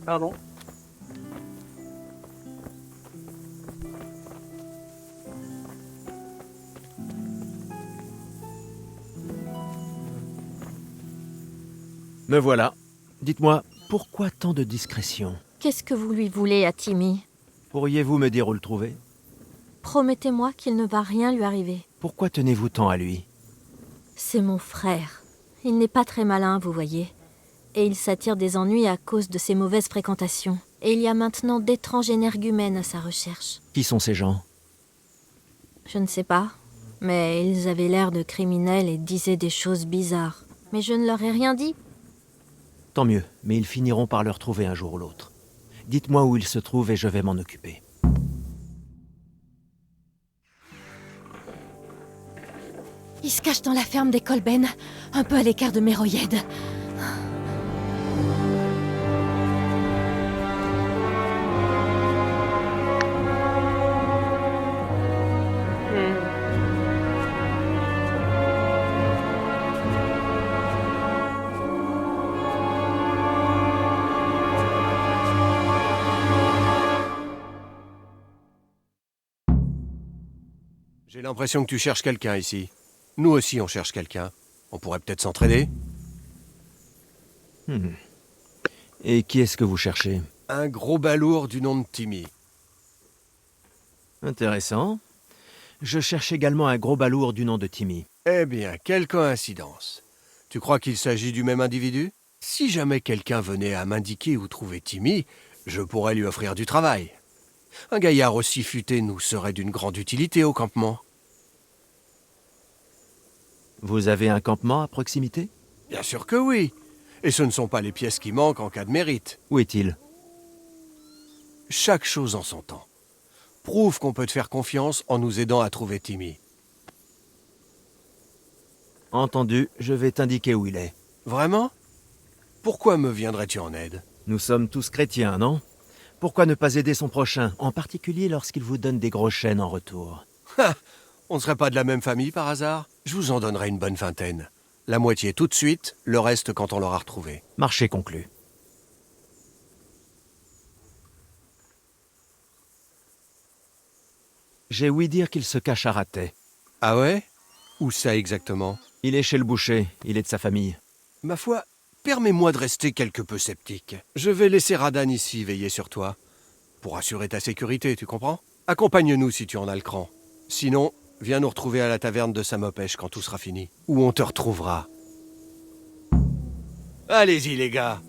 Pardon. Me voilà. Dites-moi, pourquoi tant de discrétion? Qu'est-ce que vous lui voulez à Timmy? Pourriez-vous me dire où le trouver? Promettez-moi qu'il ne va rien lui arriver. Pourquoi tenez-vous tant à lui? C'est mon frère. Il n'est pas très malin, vous voyez. Et il s'attire des ennuis à cause de ses mauvaises fréquentations. Et il y a maintenant d'étranges énergumènes à sa recherche. Qui sont ces gens? Je ne sais pas, mais ils avaient l'air de criminels et disaient des choses bizarres. Mais je ne leur ai rien dit. Tant mieux, mais ils finiront par le retrouver un jour ou l'autre. Dites-moi où il se trouve et je vais m'en occuper. Il se cache dans la ferme des Kolben, un peu à l'écart de Méroyed. J'ai l'impression que tu cherches quelqu'un ici. Nous aussi, on cherche quelqu'un. On pourrait peut-être s'entraider. Et qui est-ce que vous cherchez? Un gros balourd du nom de Timmy. Intéressant. Je cherche également un gros balourd du nom de Timmy. Eh bien, quelle coïncidence. Tu crois qu'il s'agit du même individu? Si jamais quelqu'un venait à m'indiquer où trouver Timmy, je pourrais lui offrir du travail. Un gaillard aussi futé nous serait d'une grande utilité au campement. Vous avez un campement à proximité? Bien sûr que oui. Et ce ne sont pas les pièces qui manquent en cas de mérite. Où est-il? Chaque chose en son temps. Prouve qu'on peut te faire confiance en nous aidant à trouver Timmy. Entendu, je vais t'indiquer où il est. Vraiment? Pourquoi me viendrais-tu en aide? Nous sommes tous chrétiens, non? Pourquoi ne pas aider son prochain, en particulier lorsqu'il vous donne des gros chênes en retour? On ne serait pas de la même famille par hasard? Je vous en donnerai une bonne vingtaine. La moitié tout de suite, le reste quand on l'aura retrouvé. Marché conclu. J'ai ouï dire qu'il se cache à Ratet. Ah ouais? Où ça exactement? Il est chez le boucher, il est de sa famille. Ma foi, permets-moi de rester quelque peu sceptique. Je vais laisser Radan ici veiller sur toi. Pour assurer ta sécurité, tu comprends? Accompagne-nous si tu en as le cran. Sinon, viens nous retrouver à la taverne de Samopèche quand tout sera fini. Où on te retrouvera. Allez-y les gars.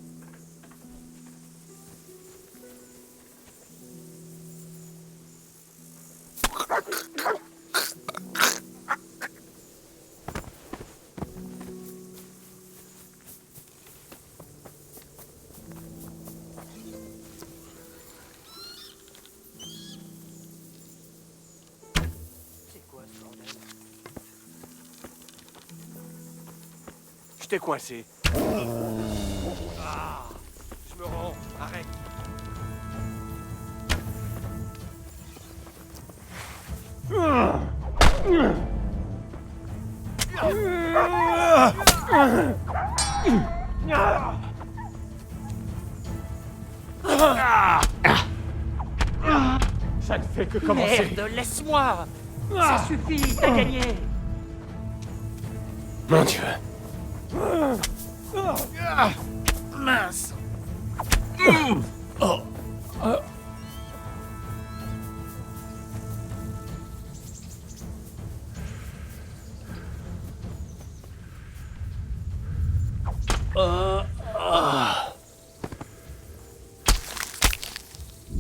Je t'ai coincé. Ah, je me rends. Arrête. Ça ne fait que commencer. Merde, laisse-moi. Ça suffit, t'as gagné. Mon Dieu. Mince.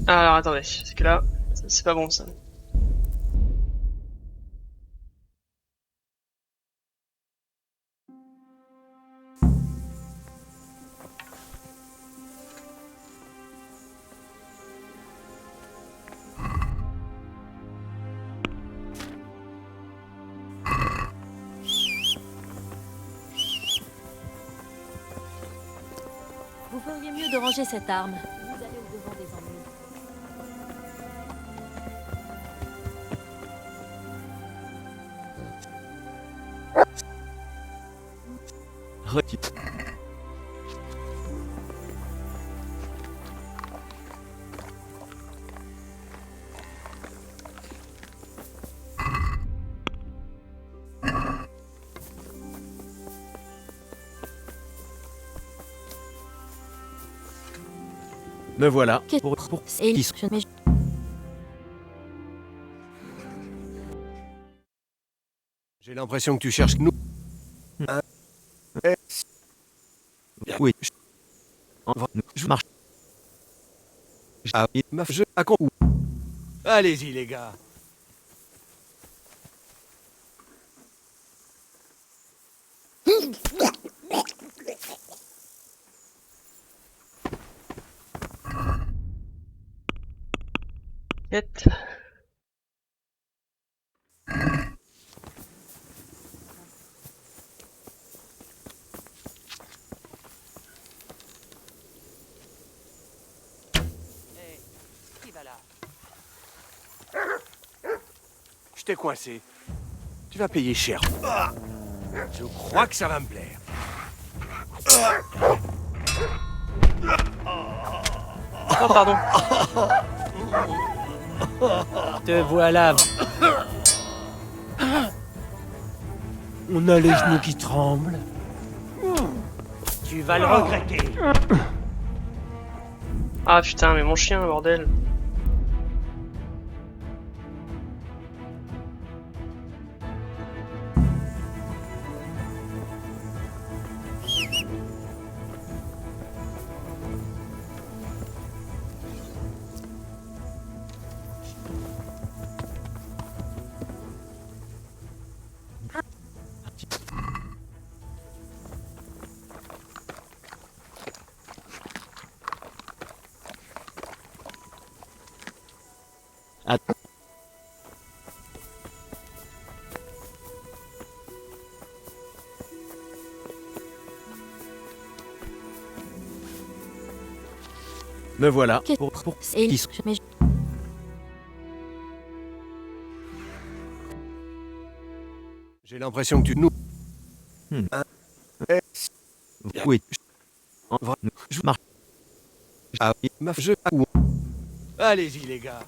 Alors attendez, parce que là, c'est pas bon ça. Vous feriez mieux de ranger cette arme. Vous allez au-devant des ennuis. Retire. Me voilà. J'ai l'impression que tu cherches nous. Oui. Je marche. Allez-y les gars. Quête. Je t'ai coincé. Tu vas payer cher. Je crois que ça va me plaire. Oh pardon. Te voilà. On a les genoux qui tremblent. Tu vas le regretter. Ah putain, mais mon chien, bordel. Me voilà. J'ai l'impression que tu nous... Oui. Je marche. Ah, je... Allez-y, les gars.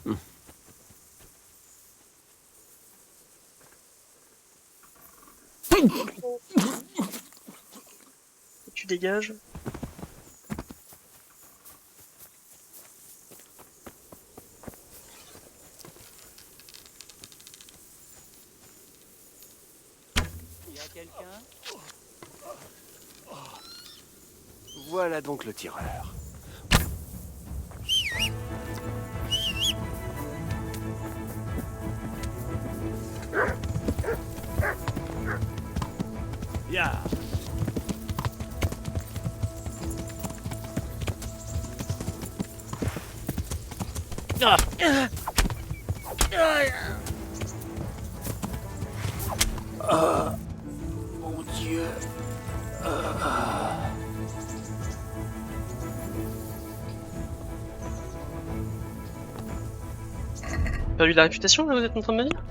Tu dégages. Voilà donc le tireur. Ya. Mon Dieu. Perdu de la réputation, là, vous êtes en train de me dire?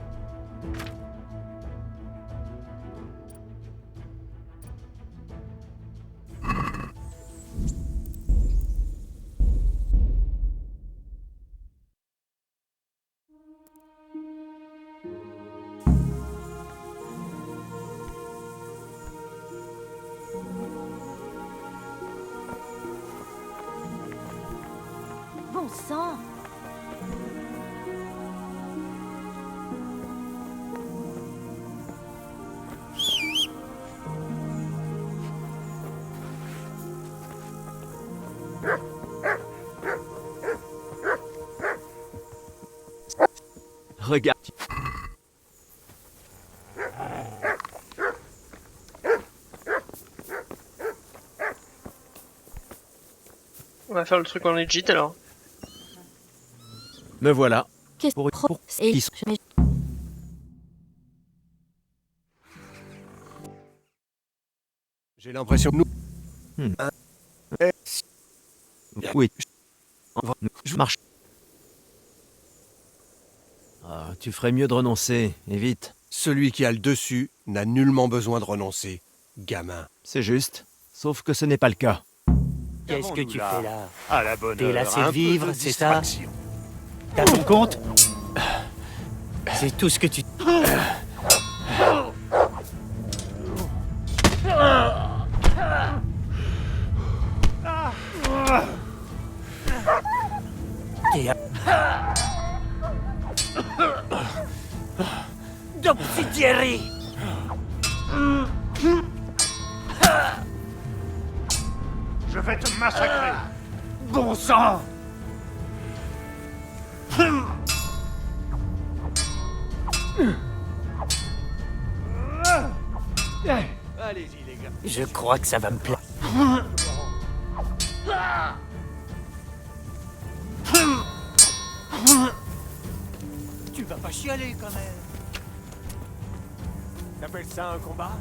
Bon sang. Regarde. On va faire le truc en legit alors. Me voilà. J'ai l'impression que nous... Oui. Je marche. Ah, tu ferais mieux de renoncer, et vite. Celui qui a le dessus n'a nullement besoin de renoncer, gamin. C'est juste, sauf que ce n'est pas le cas. Qu'est-ce que tu fais là? À la bonne T'es heure, lassé un de peu vivre, de c'est ça? distraction. T'as ton compte? C'est tout ce que tu... D'obsidiary! Je vais te massacrer. Bon sang! Allez-y, les gars. Je crois que ça va me plaire. Tu vas pas chialer quand même. T'appelles ça un combat?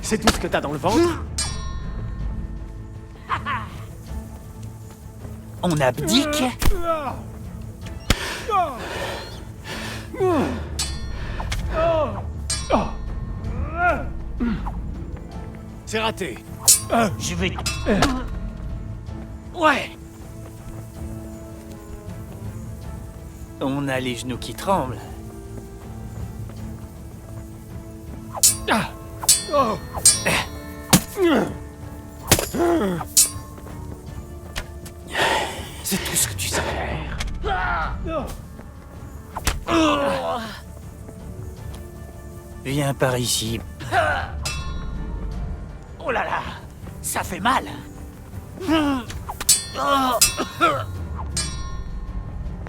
C'est tout ce que t'as dans le ventre? On abdique? C'est raté. Je vais... Ouais! On a les genoux qui tremblent. Ah. Oh. C'est tout ce que tu sais faire. Viens par ici. Oh là là, ça fait mal.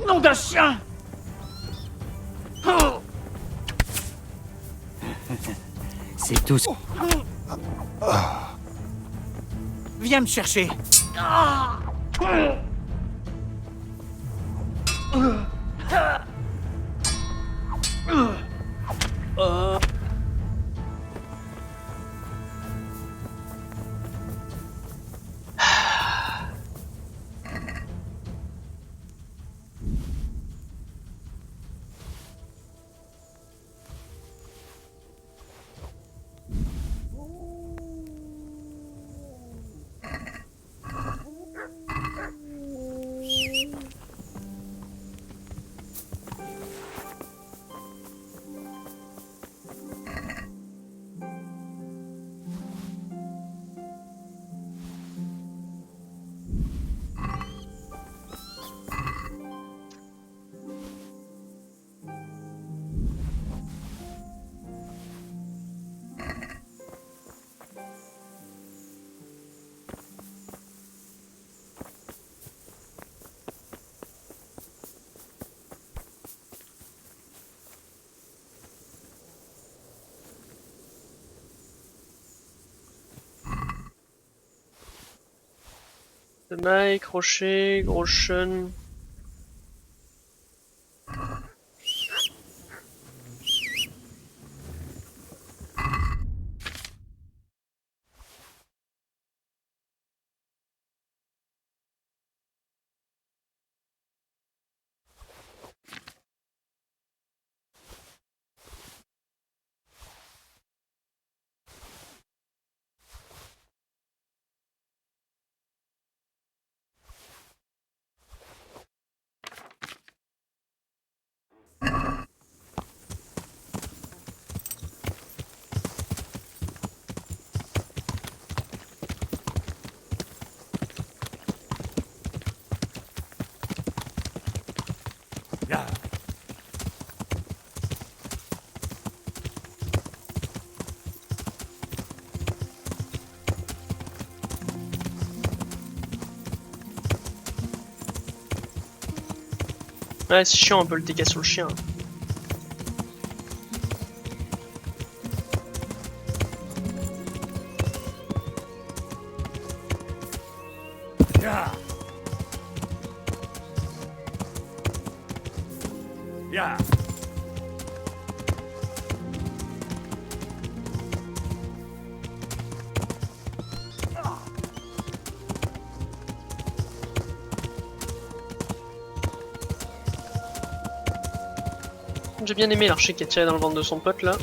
Nom d'un chien. C'est tout ce... Viens me chercher. De maille, crochet, gros chun. Ouais, c'est chiant un peu le dégât sur le chien. Ya. Ya. J'ai bien aimé l'archer qui a tiré dans le ventre de son pote là.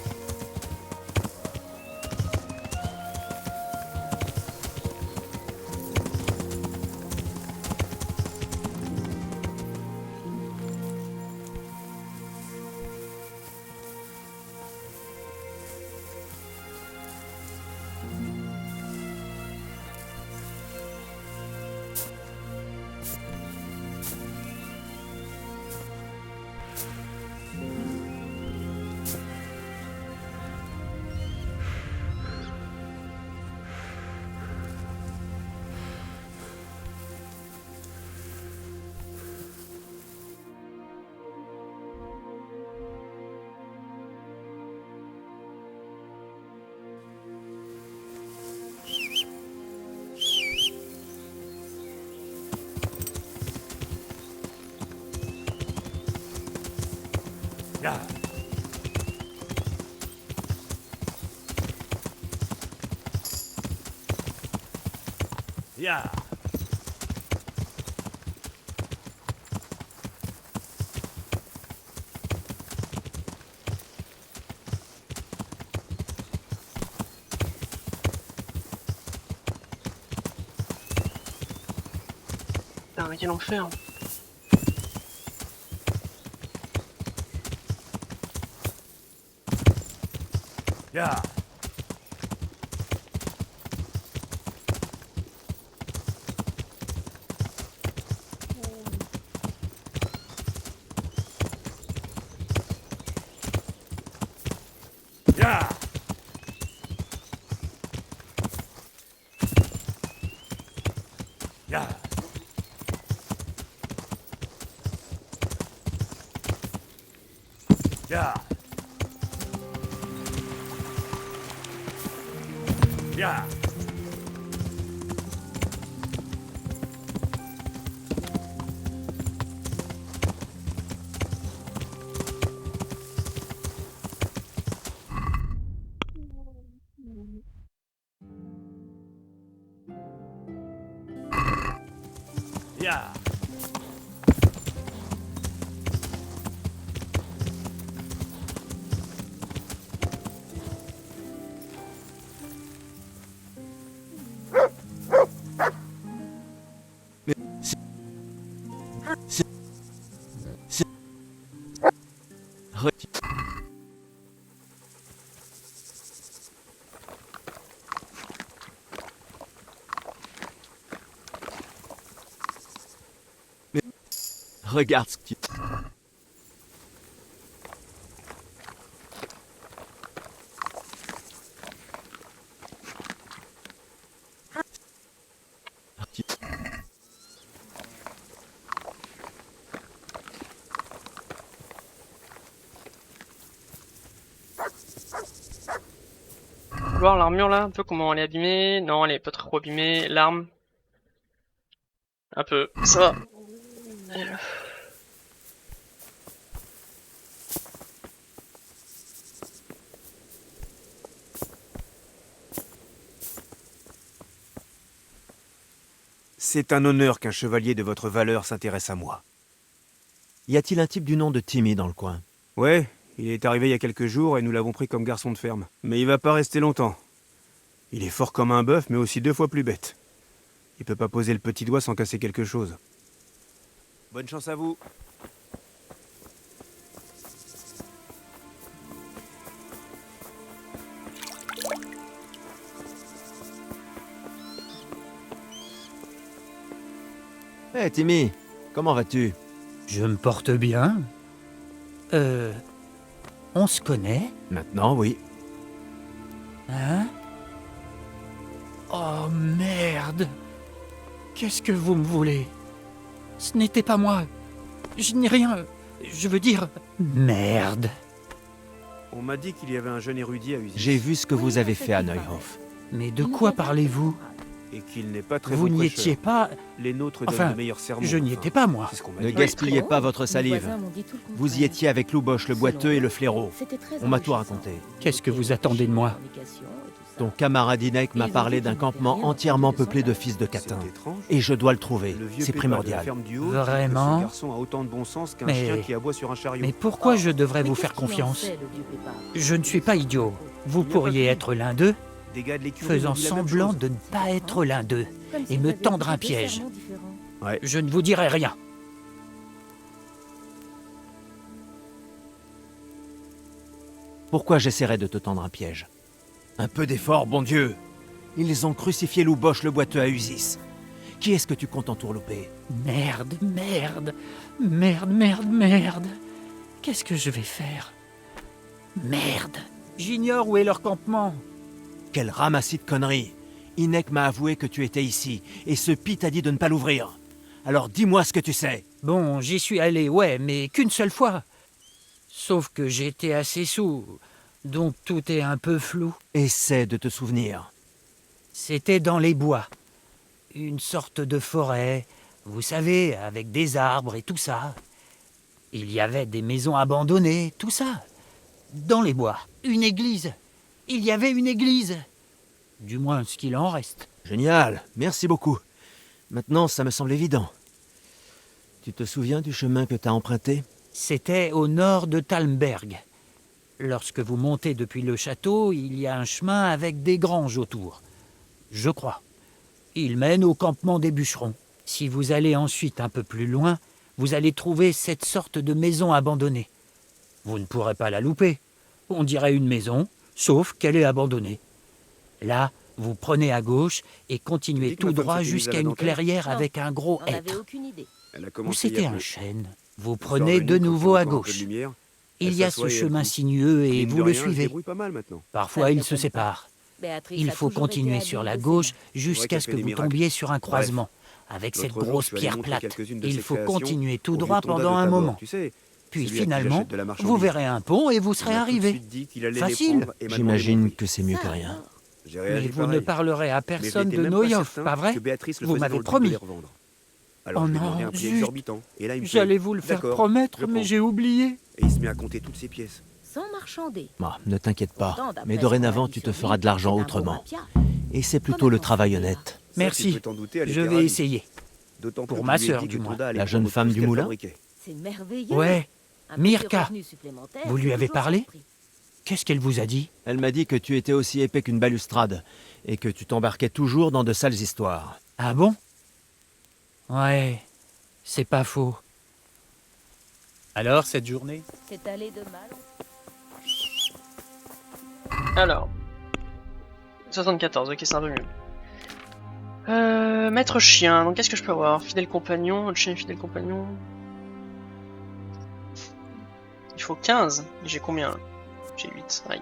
Ya. Ya. Putain, quel enfer. Ya. Ya. Ya. Ya. Ya. Ya. Regarde ce qui... Voir l'armure là, un peu comment elle est abîmée. Non, elle est pas trop abîmée. L'arme. Un peu. Ça va. C'est un honneur qu'un chevalier de votre valeur s'intéresse à moi. Y a-t-il un type du nom de Timmy dans le coin? Ouais, il est arrivé il y a quelques jours et nous l'avons pris comme garçon de ferme. Mais il va pas rester longtemps. Il est fort comme un bœuf, mais aussi 2 fois plus bête. Il peut pas poser le petit doigt sans casser quelque chose. Bonne chance à vous. Hé Timmy, comment vas-tu? Je me porte bien. On se connaît? Maintenant, oui. Hein? Oh merde! Qu'est-ce que vous me voulez? Ce n'était pas moi. Je n'ai rien. Je veux dire... Merde. On m'a dit qu'il y avait un jeune érudit à Usis. J'ai vu ce que vous avez fait à Neuhof. Mais de quoi parlez-vous? Et qu'il n'est pas très Vous bon n'y prêcheur. étiez pas... Les nôtres donnent Enfin, de meilleurs sermons. je n'y étais pas, moi. C'est ce qu'on m'a Ne dit. gaspillez pas votre salive. Vous y étiez avec Louboche le boiteux et le flaireau. On m'a tout raconté. Qu'est-ce que vous attendez de moi? Ton camarade Inek m'a parlé d'un campement entièrement peuplé de fils de Catin. Et je dois le trouver. Le vieux C'est pépin de la primordial. ferme du Haut dit que Vraiment? Ce garçon a autant de bon sens qu'un Mais- chien qui aboie sur un chariot. Mais pourquoi je devrais vous faire confiance? Je ne suis pas idiot. Vous pourriez être l'un d'eux, Des gars de l'écurie faisant m'ont dit la même semblant chose. de ne pas être l'un d'eux, et me tendre un piège. Ouais. Je ne vous dirai rien. Pourquoi j'essaierais de te tendre un piège? Un peu d'effort, bon Dieu! Ils ont crucifié Louboche le boiteux à Usis. Qui est-ce que tu comptes entourlouper? Merde, merde, merde, merde, merde. Qu'est-ce que je vais faire? Merde. J'ignore où est leur campement. Quel ramassis de conneries! Inek m'a avoué que tu étais ici, et ce pis t'a dit de ne pas l'ouvrir. Alors dis-moi ce que tu sais. Bon, j'y suis allé, ouais, mais qu'une seule fois. Sauf que j'étais assez sous, donc tout est un peu flou. Essaie de te souvenir. C'était dans les bois. Une sorte de forêt, vous savez, avec des arbres et tout ça. Il y avait des maisons abandonnées, tout ça. Dans les bois. Une église. Il y avait une église. Du moins, ce qu'il en reste. Génial, merci beaucoup. Maintenant, ça me semble évident. Tu te souviens du chemin que t'as emprunté? C'était au nord de Talmberg. Lorsque vous montez depuis le château, il y a un chemin avec des granges autour. Je crois. Il mène au campement des bûcherons. Si vous allez ensuite un peu plus loin, vous allez trouver cette sorte de maison abandonnée. Vous ne pourrez pas la louper. On dirait une maison, sauf qu'elle est abandonnée. Là, vous prenez à gauche et continuez tout droit jusqu'à une clairière avec un gros hêtre. aucune idée. Ou c'était un chêne. Vous prenez de nouveau à gauche. Il y a ce chemin sinueux et vous le suivez. Parfois, ils se séparent. Il faut continuer sur la gauche jusqu'à ce que vous tombiez sur un croisement, avec cette grosse pierre plate. Il faut continuer tout droit pendant un moment. Puis finalement, vous verrez un pont et vous serez arrivé. Facile. J'imagine que c'est mieux que rien. Mais vous ne parlerez à personne de Noyoff, pas vrai? Vous m'avez promis. Oh non, zut. J'allais vous le faire promettre, mais j'ai oublié. Et il se met à compter toutes ses pièces. Sans marchander. Ne t'inquiète pas, mais dorénavant tu te feras de l'argent autrement. Et c'est plutôt le travail honnête. Merci, je vais essayer. Pour ma sœur, du moins. La jeune femme du moulin? C'est merveilleux. Ouais, Mirka. Vous lui avez parlé? Qu'est-ce qu'elle vous a dit? Elle m'a dit que tu étais aussi épais qu'une balustrade, et que tu t'embarquais toujours dans de sales histoires. Ah bon? Ouais, c'est pas faux. Alors, cette journée? C'est allé de mal. Alors. 74, ok, c'est un peu mieux. Maître chien, donc qu'est-ce que je peux avoir? Fidèle compagnon, le chien fidèle compagnon. Il faut 15. J'ai combien là? J'ai 8. Aïe.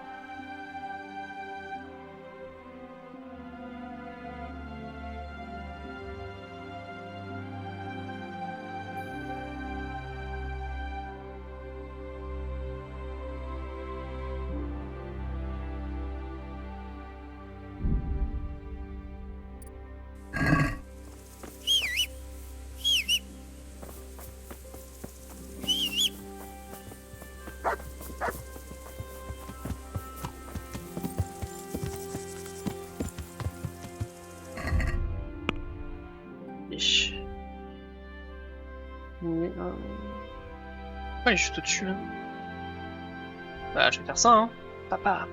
Ouais, il est juste au-dessus là. Bah, je vais faire ça, hein, papa.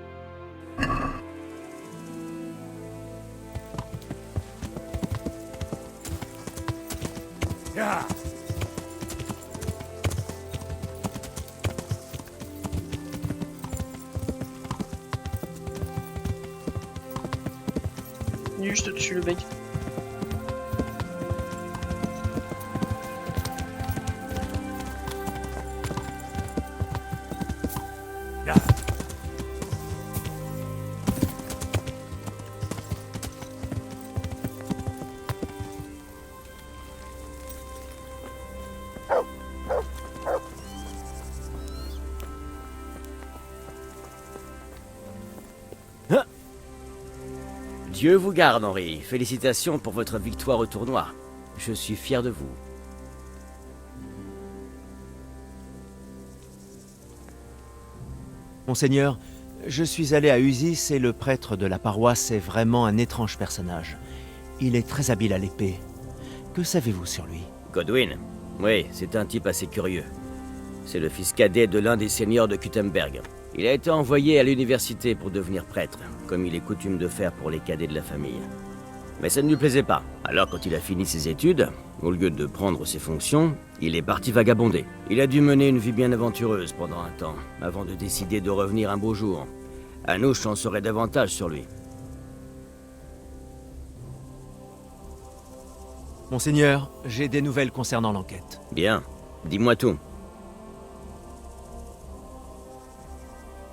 Yeah. Il est juste au-dessus le mec. Dieu vous garde, Henri. Félicitations pour votre victoire au tournoi. Je suis fier de vous. Monseigneur, je suis allé à Usis et le prêtre de la paroisse est vraiment un étrange personnage. Il est très habile à l'épée. Que savez-vous sur lui? Godwin? Oui, c'est un type assez curieux. C'est le fils cadet de l'un des seigneurs de Kuttenberg. Il a été envoyé à l'université pour devenir prêtre, comme il est coutume de faire pour les cadets de la famille. Mais ça ne lui plaisait pas. Alors quand il a fini ses études, au lieu de prendre ses fonctions, il est parti vagabonder. Il a dû mener une vie bien aventureuse pendant un temps, avant de décider de revenir un beau jour. Anouche en saurait davantage sur lui. Monseigneur, j'ai des nouvelles concernant l'enquête. Bien, dis-moi tout.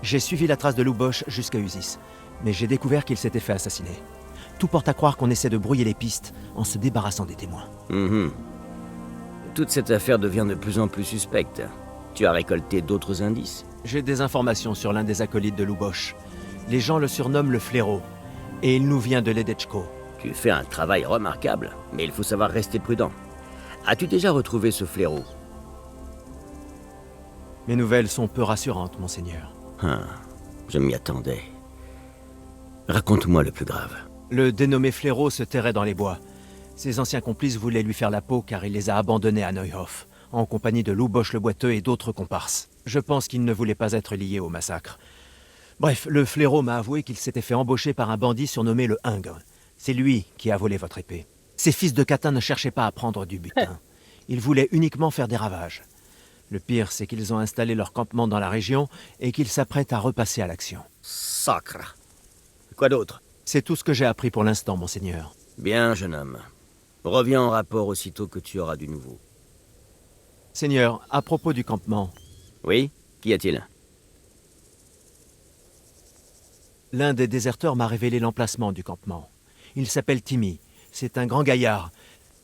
J'ai suivi la trace de Louboche jusqu'à Usis, mais j'ai découvert qu'il s'était fait assassiner. Tout porte à croire qu'on essaie de brouiller les pistes en se débarrassant des témoins. Toute cette affaire devient de plus en plus suspecte. Tu as récolté d'autres indices? J'ai des informations sur l'un des acolytes de Louboche. Les gens le surnomment le Fléau, et il nous vient de Ledechko. Tu fais un travail remarquable, mais il faut savoir rester prudent. As-tu déjà retrouvé ce Fléau? Mes nouvelles sont peu rassurantes, monseigneur. Je m'y attendais. Raconte-moi le plus grave. Le dénommé Fléau se terrait dans les bois. Ses anciens complices voulaient lui faire la peau car il les a abandonnés à Neuhof, en compagnie de Louboche le Boiteux et d'autres comparses. Je pense qu'il ne voulait pas être lié au massacre. Bref, le Fléau m'a avoué qu'il s'était fait embaucher par un bandit surnommé le Hingre. C'est lui qui a volé votre épée. Ces fils de catin ne cherchaient pas à prendre du butin. Ils voulaient uniquement faire des ravages. Le pire, c'est qu'ils ont installé leur campement dans la région et qu'ils s'apprêtent à repasser à l'action. Sacre. Quoi d'autre? C'est tout ce que j'ai appris pour l'instant, monseigneur. Bien, jeune homme. Reviens en rapport aussitôt que tu auras du nouveau. Seigneur, à propos du campement... Oui? Qu'y a-t-il? L'un des déserteurs m'a révélé l'emplacement du campement. Il s'appelle Timmy. C'est un grand gaillard,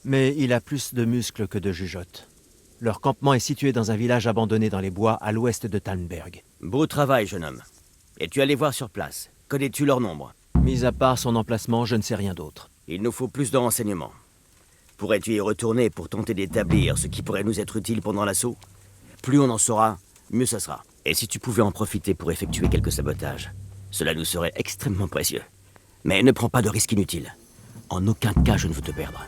mais il a plus de muscles que de jugeote. Leur campement est situé dans un village abandonné dans les bois à l'ouest de Tannberg. Beau travail, jeune homme. Et tu allais voir sur place. Connais-tu leur nombre? Mis à part son emplacement, je ne sais rien d'autre. Il nous faut plus de renseignements. Pourrais-tu y retourner pour tenter d'établir ce qui pourrait nous être utile pendant l'assaut? Plus on en saura, mieux ça sera. Et si tu pouvais en profiter pour effectuer quelques sabotages, cela nous serait extrêmement précieux. Mais ne prends pas de risques inutiles. En aucun cas je ne veux te perdre.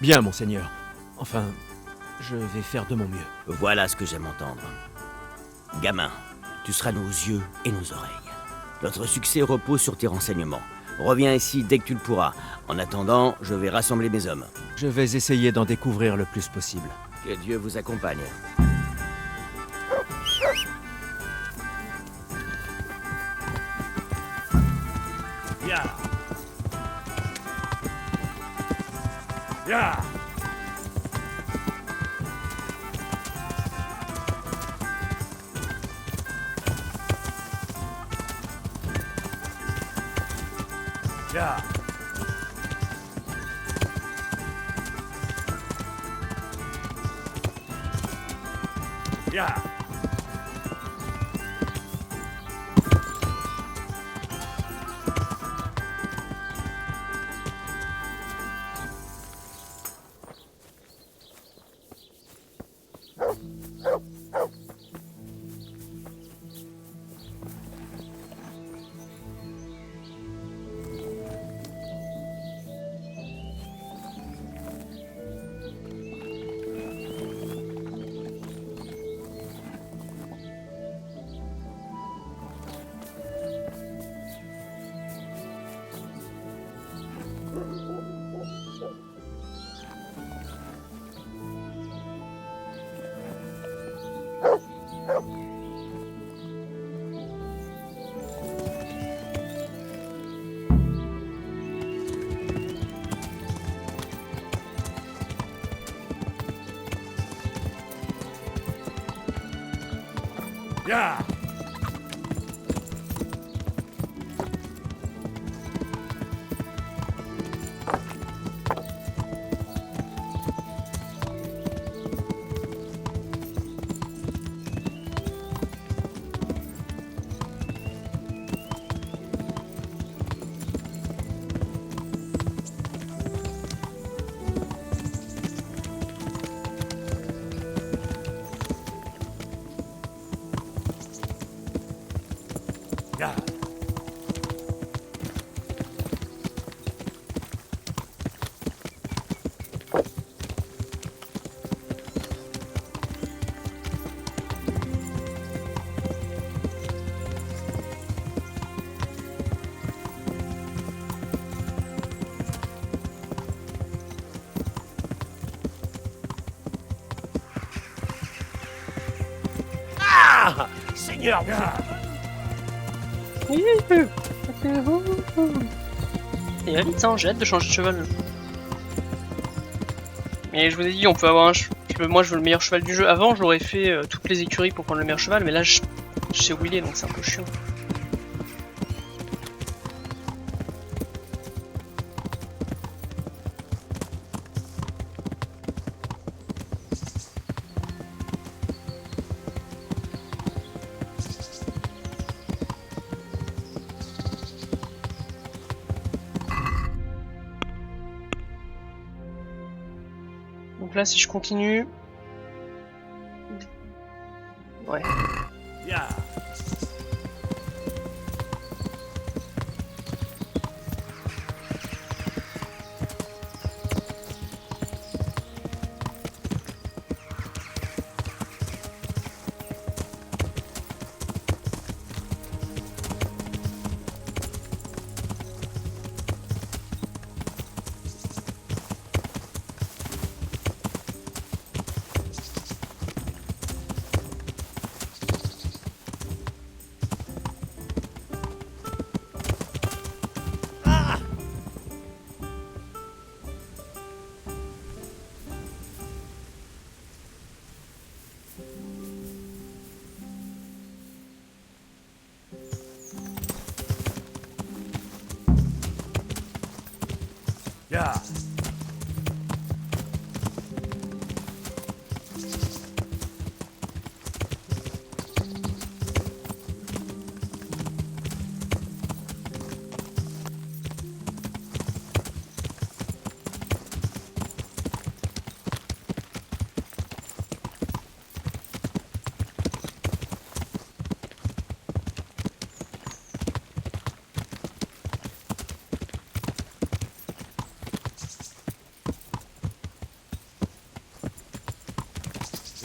Bien, monseigneur. Enfin, je vais faire de mon mieux. Voilà ce que j'aime entendre. Gamin, tu seras nos yeux et nos oreilles. Notre succès repose sur tes renseignements. Reviens ici dès que tu le pourras. En attendant, je vais rassembler mes hommes. Je vais essayer d'en découvrir le plus possible. Que Dieu vous accompagne. Yeah. Yeah. Yeah. Yeah. Yeah. Yeah. Ah! Seigneur, Il va vite, hein, j'ai hâte de changer de cheval. Mais je vous ai dit, on peut avoir un moi je veux le meilleur cheval du jeu. Avant, j'aurais fait toutes les écuries pour prendre le meilleur cheval, mais là, je sais où il est, donc c'est un peu chiant. Donc là, si je continue... Ouais. Yeah. Yeah.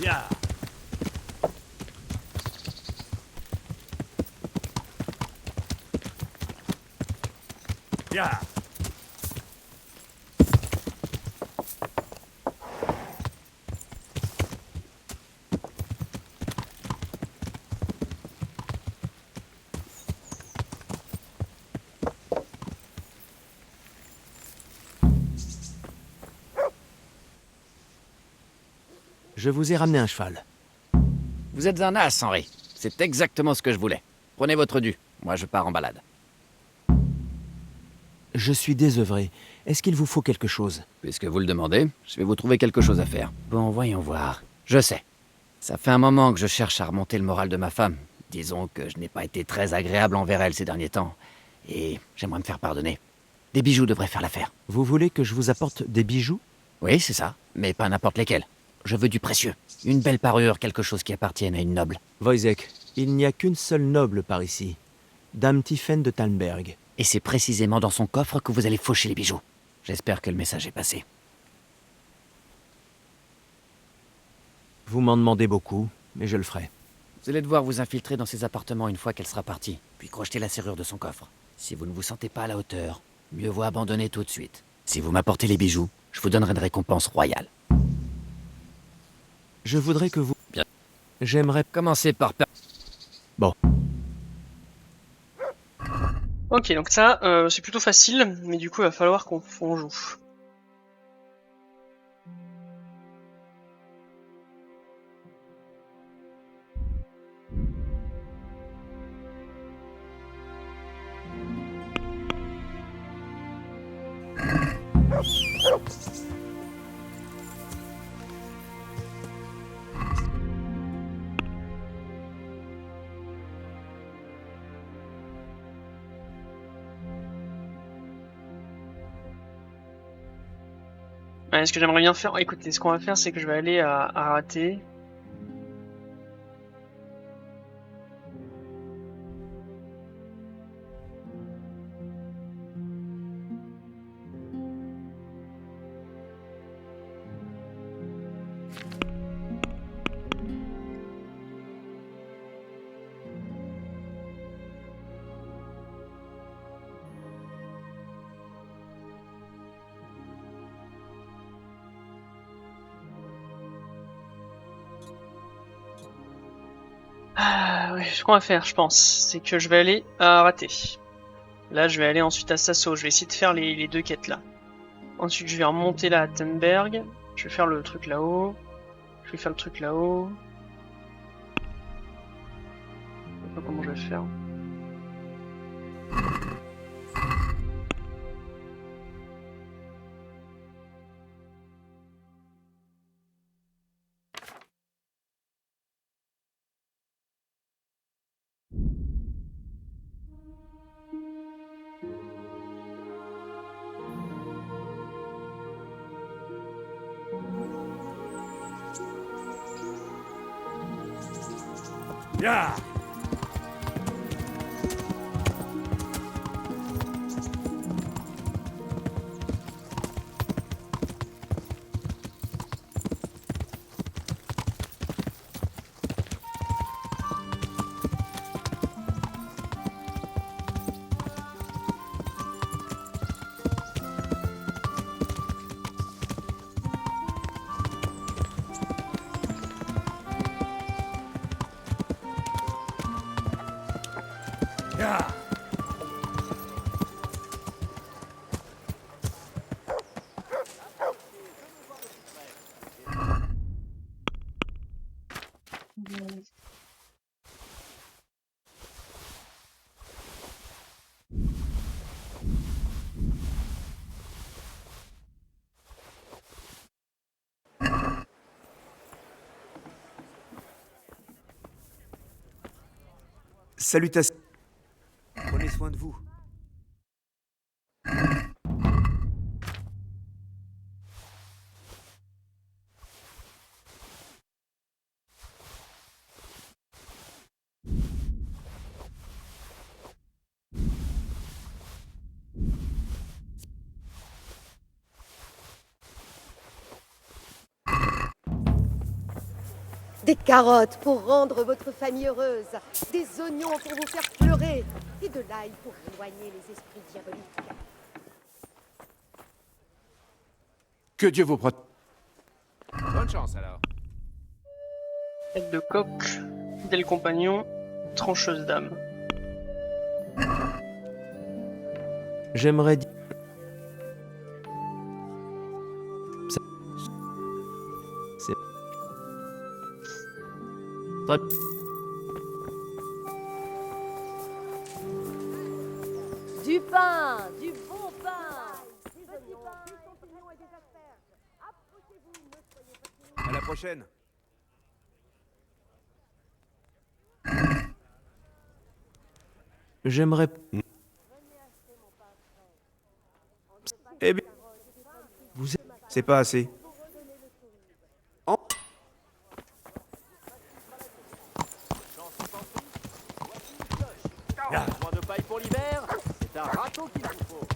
Yeah. Yeah. Je vous ai ramené un cheval. Vous êtes un as, Henri. C'est exactement ce que je voulais. Prenez votre dû. Moi, je pars en balade. Je suis désœuvré. Est-ce qu'il vous faut quelque chose? Puisque vous le demandez, je vais vous trouver quelque chose à faire. Bon, voyons voir. Je sais. Ça fait un moment que je cherche à remonter le moral de ma femme. Disons que je n'ai pas été très agréable envers elle ces derniers temps. Et j'aimerais me faire pardonner. Des bijoux devraient faire l'affaire. Vous voulez que je vous apporte des bijoux? Oui, c'est ça. Mais pas n'importe lesquels. Je veux du précieux. Une belle parure, quelque chose qui appartienne à une noble. Wojciech, il n'y a qu'une seule noble par ici. Dame Tiphaine de Talmberg. Et c'est précisément dans son coffre que vous allez faucher les bijoux. J'espère que le message est passé. Vous m'en demandez beaucoup, mais je le ferai. Vous allez devoir vous infiltrer dans ses appartements une fois qu'elle sera partie, puis crocheter la serrure de son coffre. Si vous ne vous sentez pas à la hauteur, mieux vaut abandonner tout de suite. Si vous m'apportez les bijoux, je vous donnerai une récompense royale. Je voudrais que vous... Bien. J'aimerais... Commencer par... Bon. Ok, donc ça, c'est plutôt facile, mais du coup, il va falloir qu'on joue. Ouais, ce que j'aimerais bien faire, écoutez, ce qu'on va faire, c'est que je vais aller à rater. Ouais, ce qu'on va faire, je pense, c'est que je vais aller à rater. Là, je vais aller ensuite à Sasso. Je vais essayer de faire les deux quêtes là. Ensuite, je vais remonter là à Tenberg. Je vais faire le truc là-haut. Je vais faire le truc là-haut. Je sais pas comment je vais faire. Yeah. Yeah. Salutations. Prenez soin de vous. Des carottes pour rendre votre famille heureuse, des oignons pour vous faire pleurer, et de l'ail pour éloigner les esprits diaboliques. Que Dieu vous protège. Bonne chance alors. Aide de coq, fidèle compagnon, trancheuse d'âme. J'aimerais dire... Du pain, du bon pain, des oignons, des champignons et des asperges. Approchez-vous, ne soyez pas timides. À la prochaine. J'aimerais... Eh bien... C'est pas assez. Moins de paille pour l'hiver, c'est un râteau qu'il vous faut.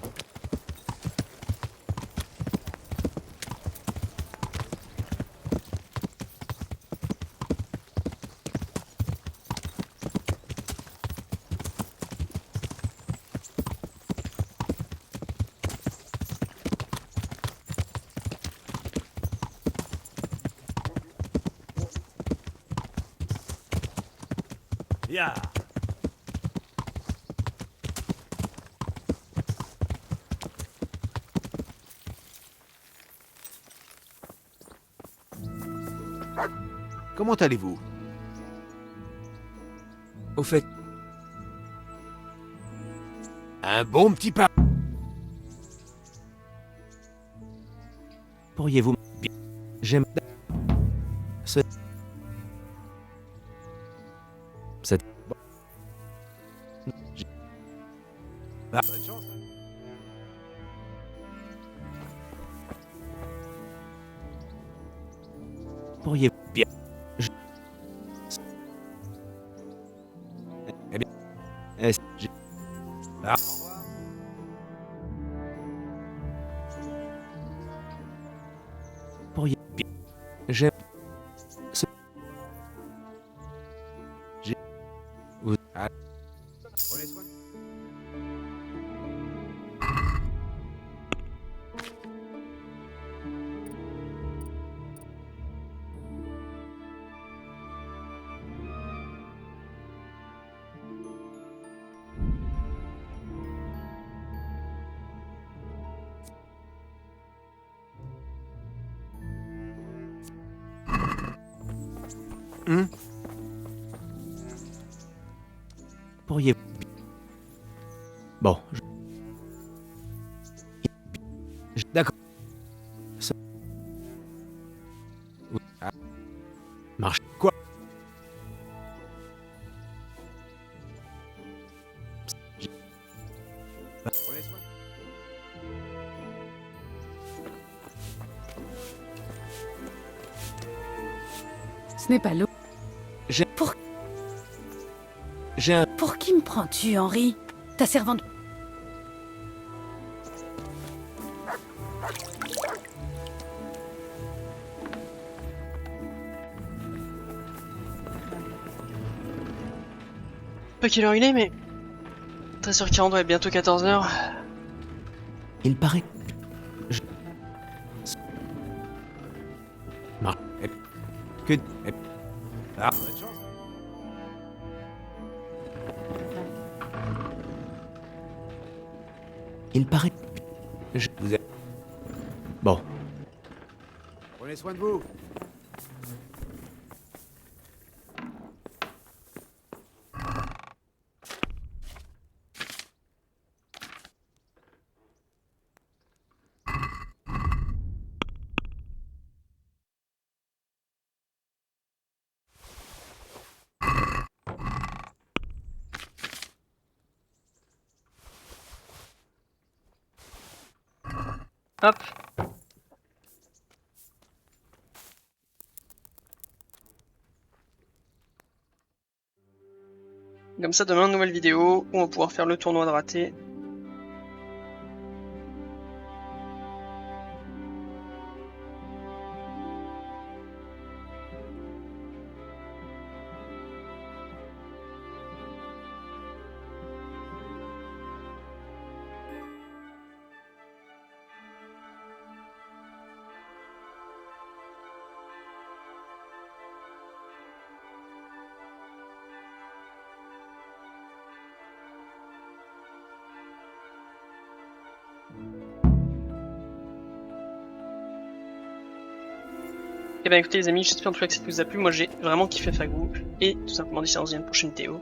Ya. Comment allez-vous? Au fait... Un bon petit pain. Pourriez-vous... J'aime... Cette... Bonne chance. Pourriez... Bien... Eh bien... Ah. Pourriez... Bien... J'aime... Vous... Ah. Prenez soin. Pourriez... Bon... D'accord. Ça... Ah. Marche... Quoi? Prenez soin. Ce n'est pas l'eau. J'ai... Pour... J'ai un... Pour qui me prends-tu, Henri? Ta servante... Pas quelle heure il est, mais... 13h40, ouais, bientôt 14h. Il paraît... Que... Ah. Bonne chance. Il paraît... Vous êtes... Bon. Prenez soin de vous. Hop. Comme ça, demain, nouvelle vidéo où on va pouvoir faire le tournoi de raté. Et ben écoutez les amis, j'espère en tout cas que ça vous a plu. Moi j'ai vraiment kiffé faire avec vous. Et tout simplement d'ici à dans une prochaine vidéo.